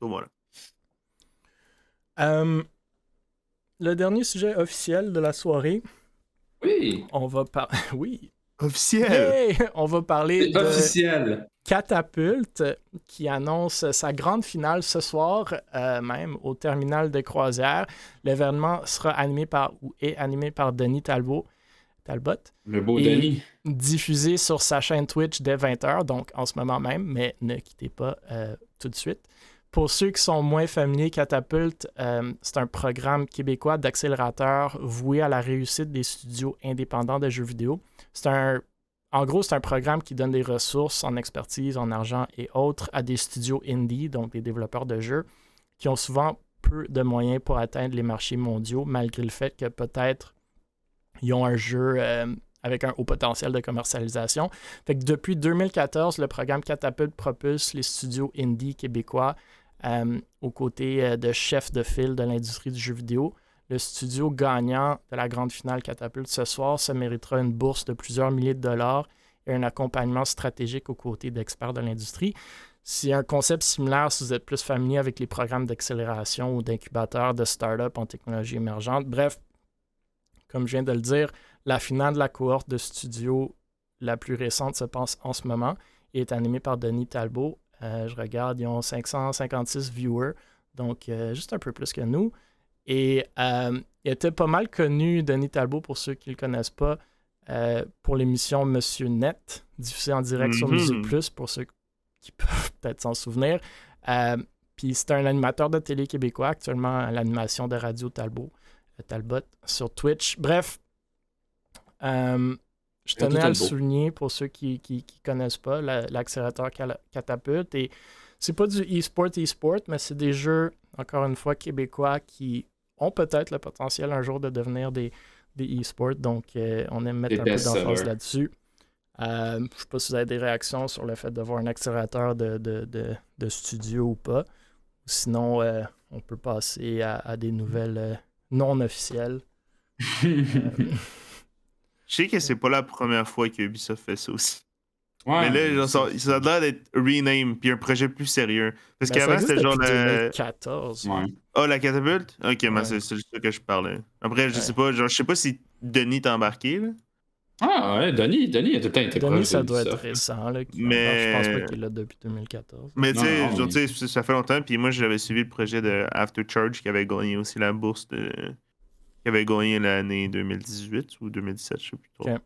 Speaker 3: Donc
Speaker 1: voilà. Le dernier sujet officiel de la soirée.
Speaker 2: Oui!
Speaker 1: On va parler. Oui!
Speaker 3: Officiel!
Speaker 1: Yeah! On va parler de
Speaker 2: officiel.
Speaker 1: Catapult qui annonce sa grande finale ce soir, même au terminal de croisière. L'événement sera animé par Denis Talbot.
Speaker 2: Le beau Denis.
Speaker 1: Diffusé sur sa chaîne Twitch dès 20h, donc en ce moment même, mais ne quittez pas tout de suite. Pour ceux qui sont moins familiers, Catapulte, c'est un programme québécois d'accélérateur voué à la réussite des studios indépendants de jeux vidéo. En gros, c'est un programme qui donne des ressources en expertise, en argent et autres à des studios indie, donc des développeurs de jeux, qui ont souvent peu de moyens pour atteindre les marchés mondiaux, malgré le fait que peut-être ils ont un jeu avec un haut potentiel de commercialisation. Fait que depuis 2014, le programme Catapulte propulse les studios indie québécois aux côtés de chefs de file de l'industrie du jeu vidéo. Le studio gagnant de la grande finale Catapulte ce soir se méritera une bourse de plusieurs milliers de dollars et un accompagnement stratégique aux côtés d'experts de l'industrie. C'est un concept similaire si vous êtes plus familier avec les programmes d'accélération ou d'incubateurs de start-up en technologie émergente. Bref, comme je viens de le dire, la finale de la cohorte de studio la plus récente se passe en ce moment et est animée par Denis Talbot. Je regarde, ils ont 556 viewers, donc juste un peu plus que nous. Et il était pas mal connu, Denis Talbot, pour ceux qui ne le connaissent pas, pour l'émission Monsieur Net, diffusée en direct sur Musique Plus, pour ceux qui peuvent peut-être s'en souvenir. Puis c'est un animateur de télé québécois, actuellement à l'animation de Radio Talbot sur Twitch. Bref, je tenais à le souligner pour ceux qui ne connaissent pas, l'accélérateur Catapulte. Et c'est pas du e-sport, mais c'est des jeux, encore une fois, québécois qui ont peut-être le potentiel un jour de devenir des e-sports. Donc, on aime mettre un peu d'emphase là-dessus. Je ne sais pas si vous avez des réactions sur le fait d'avoir un accélérateur de studio ou pas. Sinon, on peut passer à des nouvelles non officielles.
Speaker 3: Je sais que c'est pas la première fois que Ubisoft fait ça aussi.
Speaker 2: Ouais,
Speaker 3: mais là, ça a l'air d'être rename puis un projet plus sérieux. Parce qu'avant, c'était genre la.
Speaker 1: 2014.
Speaker 2: Ouais.
Speaker 3: Ah, la catapulte? Ok,
Speaker 1: Ouais.
Speaker 3: mais c'est juste ça que je parlais. Après, je sais pas, genre, je sais pas si Denis t'a embarqué, là.
Speaker 2: Ah ouais, Denis a tout le temps été proche
Speaker 1: ça
Speaker 2: de
Speaker 1: doit
Speaker 2: Ubisoft.
Speaker 1: être récent. Là,
Speaker 3: Mais-
Speaker 1: je pense pas qu'il est là depuis 2014.
Speaker 3: Mais tu sais,
Speaker 2: Non,
Speaker 3: genre, tu sais, ça fait longtemps, puis moi, j'avais suivi le projet de After Charge qui avait gagné aussi la bourse de. Qui avait gagné l'année 2018 ou 2017, je sais plus trop.
Speaker 1: Ok.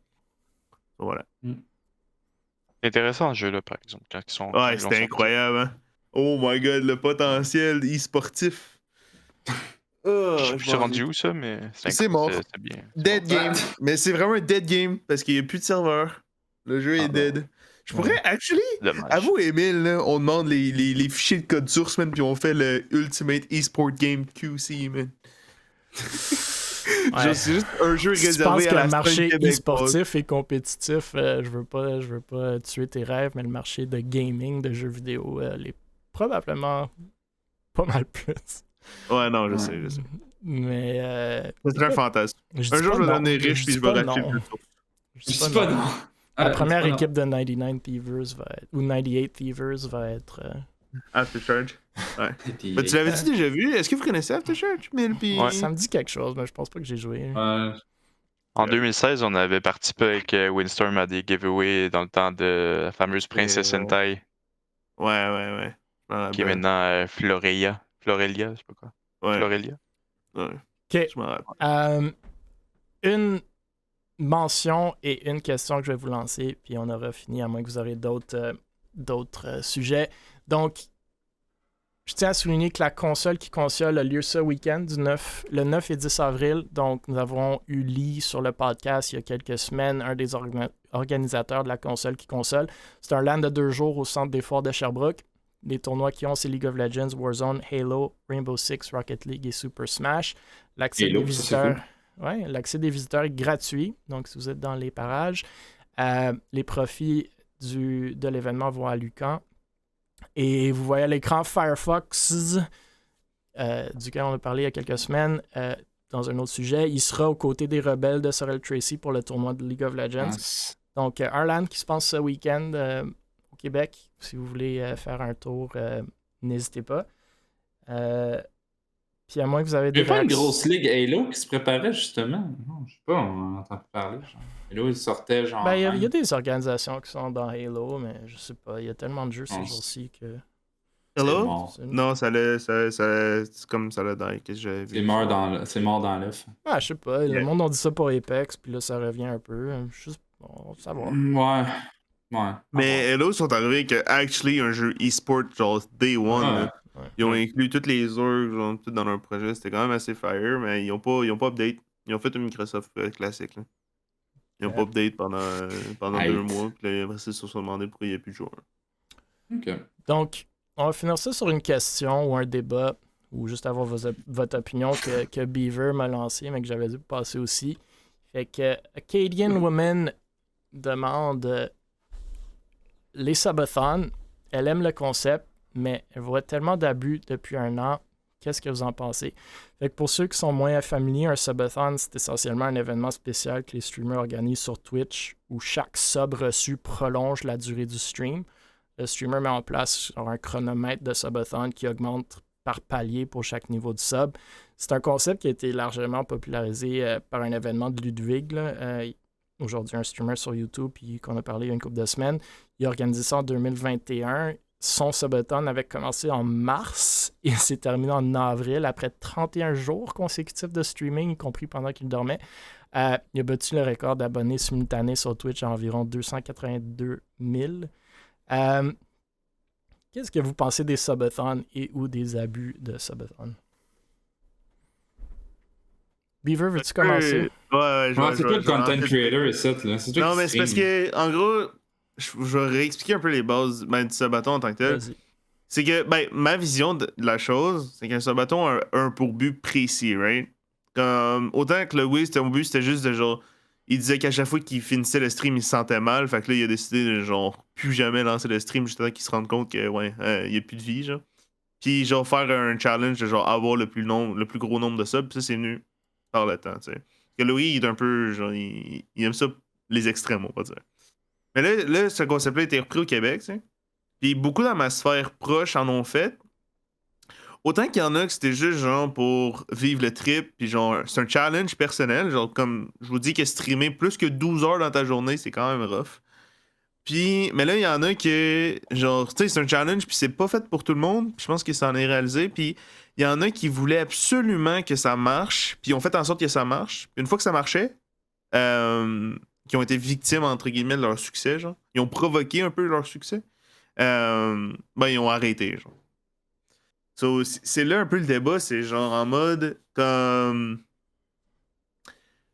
Speaker 3: Voilà.
Speaker 4: C'est intéressant ce jeu-là, par exemple, quand ils sont.
Speaker 3: Ouais,
Speaker 4: ils l'ont
Speaker 3: c'était
Speaker 4: sorti.
Speaker 3: incroyable, hein? Oh my god, le potentiel e-sportif.
Speaker 4: Je suis rendu où ça, mais
Speaker 3: C'est mort.
Speaker 4: c'est bien.
Speaker 3: Dead game. Mais c'est vraiment un dead game parce qu'il n'y a plus de serveur. Le jeu est dead. Je pourrais, actually,
Speaker 4: Dommage.
Speaker 3: à vous, Emile, là, on demande les fichiers de code source, man, puis on fait le Ultimate eSport Game QC, man.
Speaker 1: Ouais.
Speaker 3: Genre, c'est juste un jeu
Speaker 1: Si tu
Speaker 3: réservé
Speaker 1: penses
Speaker 3: à
Speaker 1: que
Speaker 3: la
Speaker 1: le marché
Speaker 3: scène québécoise.
Speaker 1: e-sportif et compétitif, je veux pas tuer tes rêves, mais le marché de gaming, de jeux vidéo, l'est probablement pas mal plus.
Speaker 3: Ouais, non, je sais.
Speaker 1: Mais
Speaker 3: Ce serait un fantasme.
Speaker 1: je dis
Speaker 3: Un jour,
Speaker 1: pas
Speaker 3: je vais
Speaker 1: non.
Speaker 3: devenir riche, puis je vais racheter
Speaker 1: non.
Speaker 3: le source.
Speaker 1: Je
Speaker 2: Je
Speaker 1: dis
Speaker 2: dis
Speaker 1: pas
Speaker 2: pas
Speaker 1: non.
Speaker 2: non.
Speaker 1: La première
Speaker 2: Je dis pas
Speaker 1: équipe de 99 Thievers va être, ou 98 Thievers va être.
Speaker 3: After Charge. Ouais.
Speaker 2: non.
Speaker 3: Mais tu l'avais-tu déjà vu? Est-ce que vous connaissez After Charge, Mille? Puis...
Speaker 4: Ouais.
Speaker 1: Ça me dit quelque chose, mais je pense pas que j'ai joué.
Speaker 4: En 2016, on avait participé avec Windstorm à des giveaways dans le temps de la fameuse Princess Hentai,
Speaker 3: Ouais.
Speaker 4: qui est maintenant Florelia, je sais pas quoi.
Speaker 3: Ouais.
Speaker 4: Florelia.
Speaker 3: Ouais.
Speaker 1: Ok.
Speaker 3: Je m'en rappelle.
Speaker 1: Une mention et une question que je vais vous lancer, puis on aura fini, à moins que vous aurez d'autres sujets. Donc, je tiens à souligner que la console qui console a lieu ce week-end, le 9 et 10 avril. Donc, nous avons eu Lee sur le podcast il y a quelques semaines, un des organisateurs de la console qui console. C'est un LAN de 2 jours au centre des foires de Sherbrooke. Les tournois qui ont, c'est League of Legends, Warzone, Halo, Rainbow Six, Rocket League et Super Smash. L'accès
Speaker 2: Halo,
Speaker 1: des visiteurs, l'accès des visiteurs est gratuit. Donc, si vous êtes dans les parages, les profits de l'événement vont à Lucan. Et vous voyez à l'écran Firefox, duquel on a parlé il y a quelques semaines, dans un autre sujet. Il sera aux côtés des rebelles de Sorel Tracy pour le tournoi de League of Legends. Donc, un LAN qui se passe ce week-end au Québec. Si vous voulez faire un tour, n'hésitez pas. Puis à moins que vous avez
Speaker 2: Il y
Speaker 1: des
Speaker 2: avait pas une grosse ligue Halo qui se préparait justement. Non, je sais pas, on en entend parler. Genre. Halo, il sortait genre.
Speaker 1: Ben, il y a des organisations qui sont dans Halo, mais je sais pas. Il y a tellement de jeux ces
Speaker 2: Non,
Speaker 1: jours-ci que.
Speaker 3: Hello?
Speaker 2: mort.
Speaker 3: Non, c'est comme ça l'a die que j'avais vu.
Speaker 2: C'est mort dans l'œuf.
Speaker 1: Ah, je sais pas. Le
Speaker 3: Yeah.
Speaker 1: monde a dit ça pour Apex, puis là, ça revient un peu. Juste bon, savoir.
Speaker 2: Ouais.
Speaker 3: Mais Hello sont arrivés que actually un jeu e-sport genre day one.
Speaker 2: Ouais.
Speaker 3: là. Ils ont inclus toutes les orgs, genre, tout dans leur projet. C'était quand même assez fire, mais ils ont pas update. Ils ont fait un Microsoft classique. Là. Ils n'ont pas update pendant 2 mois. Puis là, après ça, ils se sont demandé pourquoi il n'y a plus de joueurs.
Speaker 2: OK.
Speaker 1: Donc, on va finir ça sur une question ou un débat, ou juste avoir votre opinion que Beaver m'a lancé, mais que j'avais dû passer aussi. Fait que Acadian Woman demande les subathons, elle aime le concept, mais elle voit tellement d'abus depuis 1 an. Qu'est-ce que vous en pensez? Fait que pour ceux qui sont moins familiers, un subathon, c'est essentiellement un événement spécial que les streamers organisent sur Twitch où chaque sub reçu prolonge la durée du stream. Le streamer met en place un chronomètre de subathon qui augmente par palier pour chaque niveau de sub. C'est un concept qui a été largement popularisé par un événement de Ludwig. Aujourd'hui, un streamer sur YouTube, puis qu'on a parlé il y a une couple de semaines. Il a organisé ça en 2021. Son subathon avait commencé en mars et s'est terminé en avril après 31 jours consécutifs de streaming, y compris pendant qu'il dormait. Il a battu le record d'abonnés simultanés sur Twitch à environ 282 000. Qu'est-ce que vous pensez des subathons et ou des abus de subathon? Beaver, veux-tu commencer?
Speaker 3: Ouais,
Speaker 2: c'est toi le content creator ici, là. C'est toi
Speaker 3: non, mais c'est parce que, en gros, je vais réexpliquer un peu les bases du subathon en tant que tel.
Speaker 1: Vas-y.
Speaker 3: C'est que, ma vision de la chose, c'est qu'un subathon a un pourbu précis, right? Comme, autant que le Wiz, son but, c'était juste de genre. Il disait qu'à chaque fois qu'il finissait le stream, il se sentait mal. Fait que là, il a décidé de genre plus jamais lancer le stream jusqu'à qu'il se rende compte que il n'y a plus de vie, genre. Puis genre faire un challenge de genre avoir le plus gros nombre de subs. Puis ça, c'est venu par le temps, tu sais. Que Louis, il est un peu genre. Il aime ça, les extrêmes, on va dire. Mais là ce concept-là a été repris au Québec, tu sais. Puis beaucoup dans ma sphère proche en ont fait. Autant qu'il y en a que c'était juste genre pour vivre le trip, puis genre, c'est un challenge personnel. Genre, comme je vous dis que streamer plus que 12 heures dans ta journée, c'est quand même rough. Puis, mais là, il y en a que, genre, tu sais, c'est un challenge, puis c'est pas fait pour tout le monde. Puis je pense que ça en est réalisé. Puis il y en a qui voulaient absolument que ça marche, puis ils ont fait en sorte que ça marche. Puis une fois que ça marchait, qui ont été victimes, entre guillemets, de leur succès, genre, ils ont provoqué un peu leur succès, ils ont arrêté, genre. So, c'est là un peu le débat, c'est genre en mode comme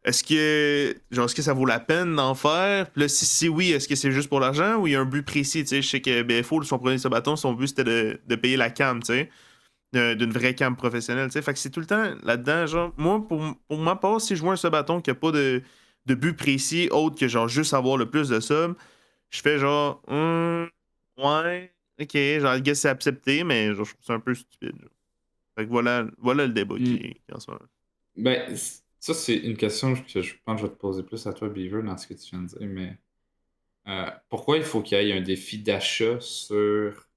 Speaker 3: est-ce que ça vaut la peine d'en faire? Puis là, si oui, est-ce que c'est juste pour l'argent ou il y a un but précis? Tu sais, je sais que BFO, son premier subathon, son but c'était de payer la cam, tu sais, d'une vraie cam professionnelle, tu sais. Fait que c'est tout le temps là-dedans, genre, moi, pour ma part, si je vois un subathon qui a pas de but précis autre que genre juste avoir le plus de subs, je fais genre ouais. Ok, genre, guess c'est accepté, mais genre, je trouve ça un peu stupide. Genre. Fait que voilà le débat qui est en ce moment.
Speaker 2: Ben, ça, c'est une question que je pense que je vais te poser plus à toi, Beaver, dans ce que tu viens de dire, mais pourquoi il faut qu'il y ait un défi d'achat sur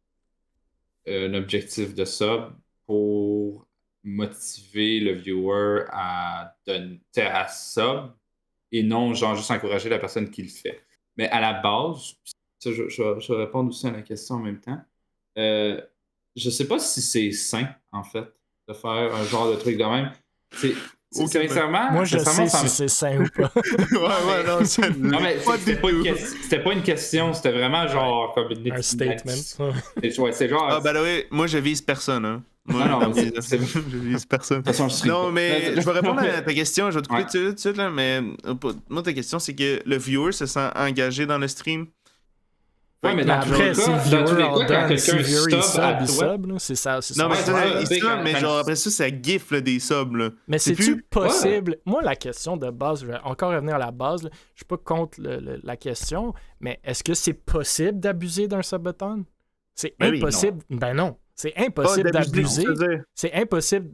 Speaker 2: un objectif de sub pour motiver le viewer à sub et non, genre, juste encourager la personne qui le fait. Mais à la base, ça, je vais répondre aussi à la question en même temps. Je sais pas si c'est sain, en fait, de faire un genre de truc de même. C'est sincèrement...
Speaker 1: Moi, je sais si c'est sain ou pas.
Speaker 2: non, mais c'était pas une question, c'était vraiment genre comme
Speaker 1: un statement.
Speaker 2: C'est genre...
Speaker 3: Ah, oui, moi, je vise personne, hein. Moi,
Speaker 2: non,
Speaker 3: je vise personne. Non, mais je vais répondre à ta question. Je vais te couper tout de suite, là, mais moi, ta question, c'est que le viewer se sent engagé dans le stream.
Speaker 2: Ouais, mais dans tous les cas, quand quelqu'un sub à toi...
Speaker 1: c'est ça.
Speaker 3: Non, mais c'est ça, mais genre après ça, ça gifle des subs, là.
Speaker 1: Mais c'est-tu possible? Ouais. Moi, la question de base, je vais encore revenir à la base, là. Je suis pas contre la question, mais est-ce que c'est possible d'abuser d'un subathon? C'est impossible. Ben non. C'est impossible d'abuser. C'est impossible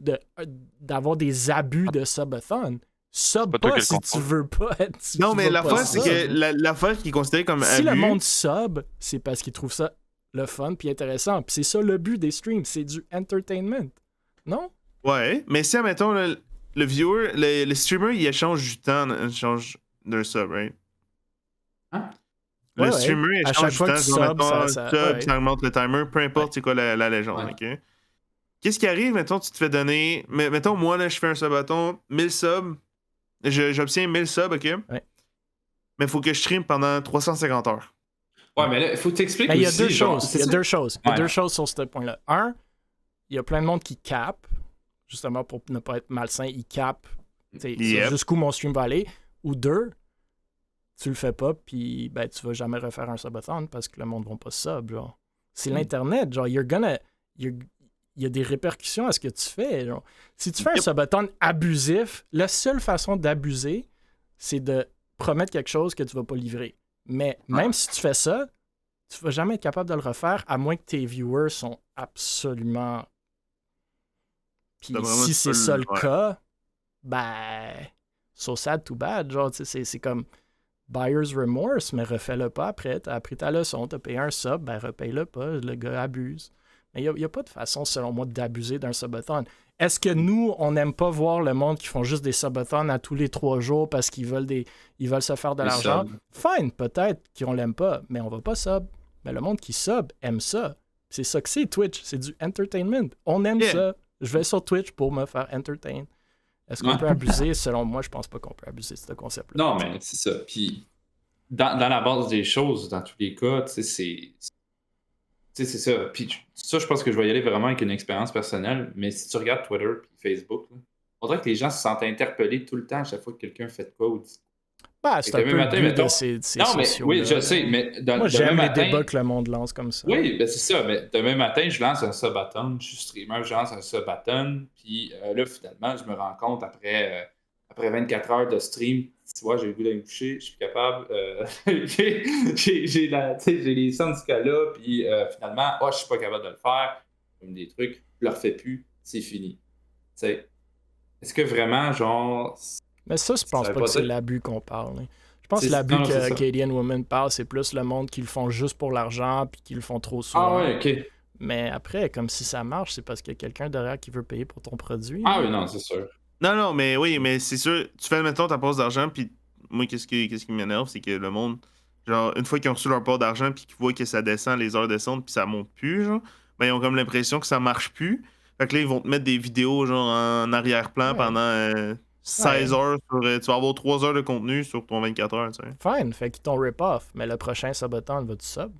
Speaker 1: d'avoir des abus de subathon. Sub pas si tu veux pas être.
Speaker 3: Non, mais l'affaire, c'est que l'affaire qui est considérée comme
Speaker 1: si
Speaker 3: abus...
Speaker 1: le monde sub, c'est parce qu'il trouve ça le fun puis intéressant. Puis c'est ça le but des streams, c'est du entertainment. Non?
Speaker 3: Ouais, mais si, admettons, le viewer, le streamer, il échange du temps, il échange d'un sub, right?
Speaker 2: Hein?
Speaker 3: Le streamer, il échange du temps, ça augmente le timer, peu importe c'est quoi la légende, ok? Qu'est-ce qui arrive, mettons, tu te fais donner... Mettons, moi, là, je fais un subathon, 1000 subs, j'obtiens 1000 subs, ok? Ouais. Mais il faut que je stream pendant 350 heures.
Speaker 2: Ouais, mais là, il faut t'expliquer
Speaker 1: aussi. Il y a deux choses. Il y a deux choses sur ce point-là. Un, y a plein de monde qui cap, justement pour ne pas être malsain, ils capent jusqu'où mon stream va aller. Ou 2, tu le fais pas, puis ben, tu vas jamais refaire un subathon parce que le monde ne va pas sub, genre. C'est l'Internet, genre, il y a des répercussions à ce que tu fais, genre. Si tu fais un subathon abusif, la seule façon d'abuser, c'est de promettre quelque chose que tu vas pas livrer. Mais même si tu fais ça, tu vas jamais être capable de le refaire, à moins que tes viewers sont absolument... Puis si c'est ça le cas, ben... So sad, too bad. Genre, c'est comme buyer's remorse, mais refais-le pas après. T'as appris ta leçon, t'as payé un sub, ben repaye-le pas. Le gars abuse. Mais il n'y a pas de façon, selon moi, d'abuser d'un subathon. Est-ce que nous, on n'aime pas voir le monde qui font juste des subathons à tous les 3 jours parce qu'ils veulent se faire de l'argent? Fine, peut-être qu'on l'aime pas, mais on va pas sub. Mais le monde qui sub aime ça. C'est ça que c'est Twitch, c'est du entertainment. On aime ça. Je vais sur Twitch pour me faire entertain. Est-ce qu'on peut abuser? Selon moi, je pense pas qu'on peut abuser de ce concept-là.
Speaker 2: Non, mais c'est ça. Puis, dans la base des choses, dans tous les cas, c'est ça. Puis ça, je pense que je vais y aller vraiment avec une expérience personnelle. Mais si tu regardes Twitter et Facebook, là, on dirait que les gens se sentent interpellés tout le temps à chaque fois que quelqu'un fait de quoi ou dit.
Speaker 1: Bah, c'est un peu le but de ces
Speaker 2: non, mais
Speaker 1: sociaux.
Speaker 2: oui, je sais, mais
Speaker 1: moi, j'aime les débats que le monde lance comme ça.
Speaker 2: Oui, ben c'est ça. Mais demain matin, je lance un subathon. Je suis streamer, je lance un subathon. Puis là, finalement, je me rends compte après 24 heures de stream, tu vois, j'ai le goût d'aller me coucher, je suis capable. J'ai les syndicats-là, puis finalement, je suis pas capable de le faire. Comme des trucs, je le refais plus, c'est fini. T'sais, est-ce que vraiment, genre.
Speaker 1: Mais ça, je pense pas que c'est l'abus qu'on parle. Hein. Je pense que l'abus que Canadian Women parle, c'est plus le monde qui le font juste pour l'argent puis qui le font trop souvent.
Speaker 2: Ah ouais, ok.
Speaker 1: Mais après, comme si ça marche, c'est parce qu'il y a quelqu'un derrière qui veut payer pour ton produit.
Speaker 2: Ah oui, non, c'est sûr.
Speaker 3: Non, mais oui, mais c'est sûr, tu fais, mettons, ta pause d'argent, puis moi, qu'est-ce qui m'énerve, c'est que le monde, genre, une fois qu'ils ont reçu leur part d'argent, puis qu'ils voient que ça descend, les heures descendent, puis ça monte plus, genre, ben, ils ont comme l'impression que ça marche plus. Fait que là, ils vont te mettre des vidéos, genre, en arrière-plan pendant 16 heures. Tu vas avoir 3 heures de contenu sur ton 24 heures, tu sais.
Speaker 1: Fine, fait qu'ils t'ont rip-off, mais le prochain subathon va du sub.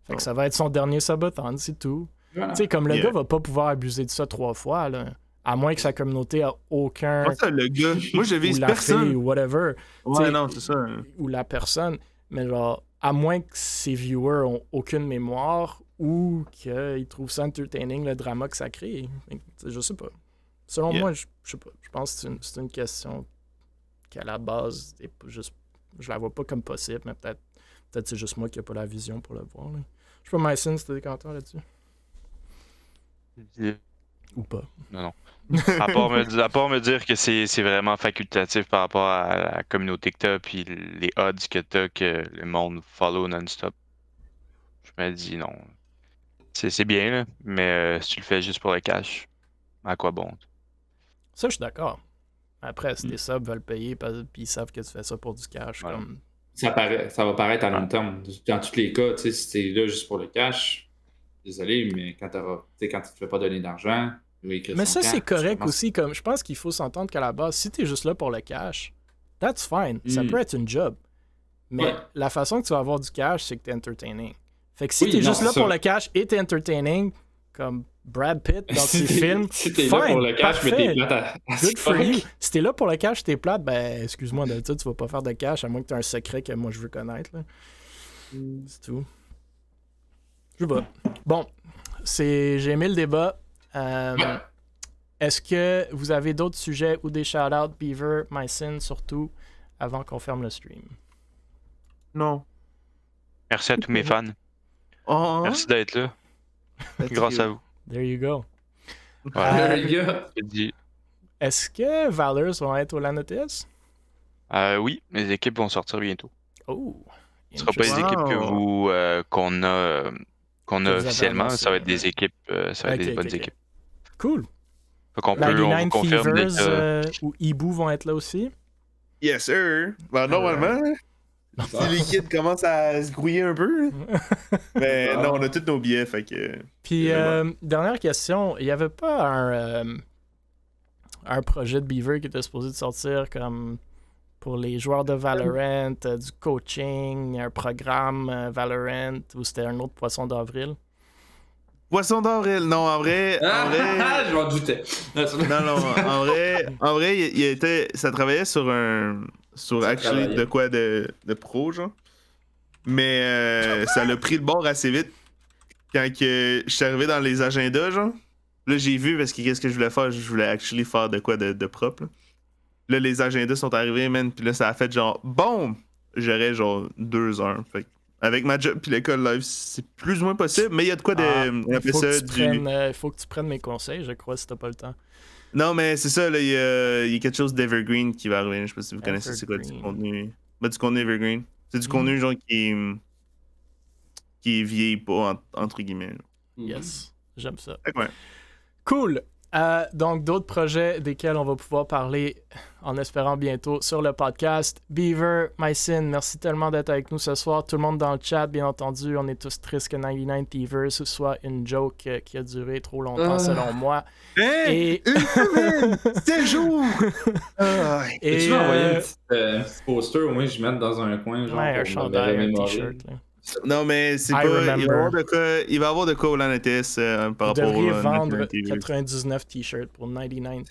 Speaker 1: Fait que ça va être son dernier subathon, c'est tout. Tu sais, comme le gars va pas pouvoir abuser de ça 3 fois, là. À moins que sa communauté a aucun...
Speaker 3: Pas ça, le gars. Moi, je vise personne.
Speaker 1: Ou whatever.
Speaker 3: Ouais, non, c'est ça.
Speaker 1: Ou la personne. Mais genre, à moins que ses viewers ont aucune mémoire ou qu'ils trouvent ça entertaining, le drama que ça crée. Je sais pas. Selon moi, je sais pas. Je pense que c'est une question qu'à la base, je la vois pas comme possible, mais peut-être c'est juste moi qui n'ai pas la vision pour le voir. Là. Je sais pas, Mycin, si t'as des commentaires là-dessus. Ou pas.
Speaker 4: Non. À part me dire que c'est vraiment facultatif par rapport à la communauté que t'as puis les odds que t'as que le monde follow non-stop. Je me dis non. C'est bien, là, mais si tu le fais juste pour le cash, à quoi bon?
Speaker 1: Ça, je suis d'accord. Après, si tes subs veulent payer puis ils savent que tu fais ça pour du cash, comme...
Speaker 2: Ça va paraître à long terme. Dans tous les cas, si t'es là juste pour le cash, désolé, mais quand tu te fais pas donner d'argent...
Speaker 1: Mais ça, c'est correct aussi. Comme, je pense qu'il faut s'entendre qu'à la base, si t'es juste là pour le cash, that's fine. Ça peut être une job. Mais la façon que tu vas avoir du cash, c'est que t'es entertaining. Fait que si t'es juste là pour le cash et t'es entertaining, comme Brad Pitt dans ses films,
Speaker 2: si t'es là pour le cash, mais t'es plate à
Speaker 1: good for you. Si t'es là pour le cash, t'es plate, ben excuse-moi, d'habitude, tu vas pas faire de cash à moins que t'aies un secret que moi je veux connaître. Là. C'est tout. Je sais pas. Bon, j'ai aimé le débat. Est-ce que vous avez d'autres sujets ou des shout-outs, Beaver, Mycin, surtout, avant qu'on ferme le stream?
Speaker 3: Non.
Speaker 4: Merci à tous mes fans. Merci d'être là. Grâce à vous.
Speaker 1: There you go.
Speaker 2: Ouais.
Speaker 1: Est-ce que Valors vont être au Lanotis?
Speaker 4: Oui, les équipes vont sortir bientôt.
Speaker 1: Oh!
Speaker 4: Ce ne sera pas les équipes qu'on a officiellement. Ça va être des équipes, ça va être des bonnes équipes.
Speaker 1: Cool.
Speaker 4: On
Speaker 1: les Nine Fevers ou Ibu vont être là aussi?
Speaker 3: Yes, sir. Ben, normalement, si les kids commencent à se grouiller un peu. Mais non, on a tous nos billets, fait que...
Speaker 1: Puis, dernière question. Il n'y avait pas un projet de Beaver qui était supposé de sortir comme pour les joueurs de Valorant, du coaching, un programme Valorant, ou c'était un autre poisson d'avril?
Speaker 3: Poisson d'avril. Non, en vrai.
Speaker 2: Je m'en doutais.
Speaker 3: En vrai, il était. Ça travaillait sur actually de quoi de pro, genre. Mais ça l'a pris le bord assez vite. Quand je suis arrivé dans les agendas, genre. Là, j'ai vu parce que qu'est-ce que je voulais faire? Je voulais actually faire de quoi de propre. Là, les agendas sont arrivés, man. Puis là, ça a fait genre, boum! J'aurais genre 2 heures. Fait que avec ma job puis l'école live, c'est plus ou moins possible. Mais il y a de quoi de.
Speaker 1: Il faut que tu prennes mes conseils, je crois, si t'as pas le temps.
Speaker 3: Non, mais c'est ça, là, il y a quelque chose d'Evergreen qui va arriver. Je sais pas si vous connaissez c'est quoi du contenu. Du contenu Evergreen. C'est du contenu genre qui vieillit pas, entre guillemets.
Speaker 1: Yes, j'aime ça.
Speaker 3: Ouais.
Speaker 1: Cool. Donc, d'autres projets desquels on va pouvoir parler en espérant bientôt sur le podcast. Beaver, Mycin, merci tellement d'être avec nous ce soir. Tout le monde dans le chat, bien entendu, on est tous tristes que 99 Thievers soit une joke qui a duré trop longtemps, selon moi.
Speaker 3: Et... Une semaine! 7 jours!
Speaker 2: Et tu m'as envoyé un petit poster, au moins je mette dans un coin, genre,
Speaker 1: un chandail, un t-shirt.
Speaker 3: Non, mais c'est pas. Il va y avoir de quoi au LAN ETS par rapport au.
Speaker 1: Vous devriez vendre 99 t-shirts pour 99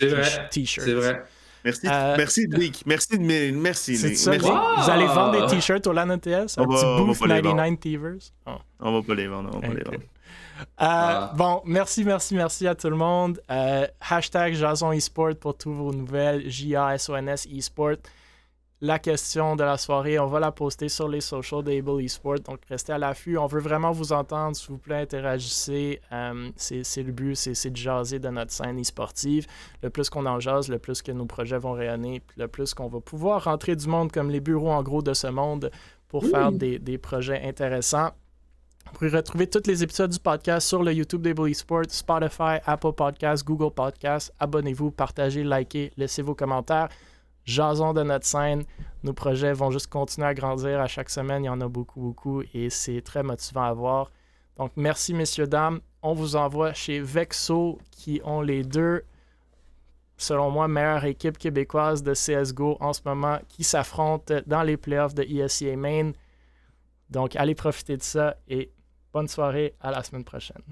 Speaker 1: t-shirts.
Speaker 2: C'est vrai.
Speaker 3: Merci, Nick. Merci.
Speaker 1: C'est ça. Wow. Vous allez vendre des t-shirts au LAN ETS? Un petit booth 99 Thievers?
Speaker 3: Oh. On va pas les vendre.
Speaker 1: Bon, merci à tout le monde. Hashtag Jason eSport pour tous vos nouvelles. JASONS eSport. La question de la soirée, on va la poster sur les socials d'Able eSport, donc restez à l'affût. On veut vraiment vous entendre, s'il vous plaît, interagissez. C'est le but, c'est de jaser de notre scène e-sportive. Le plus qu'on en jase, le plus que nos projets vont rayonner, puis le plus qu'on va pouvoir rentrer du monde comme les bureaux en gros de ce monde pour faire des projets intéressants. Vous pouvez retrouver tous les épisodes du podcast sur le YouTube d'Able eSport, Spotify, Apple Podcasts, Google Podcasts. Abonnez-vous, partagez, likez, laissez vos commentaires. Jasons de notre scène. Nos projets vont juste continuer à grandir à chaque semaine. Il y en a beaucoup et c'est très motivant à voir. Donc, merci, messieurs, dames. On vous envoie chez Vexo qui ont les 2, selon moi, meilleures équipes québécoises de CSGO en ce moment qui s'affrontent dans les playoffs de ESEA Main. Donc, allez profiter de ça et bonne soirée. À la semaine prochaine.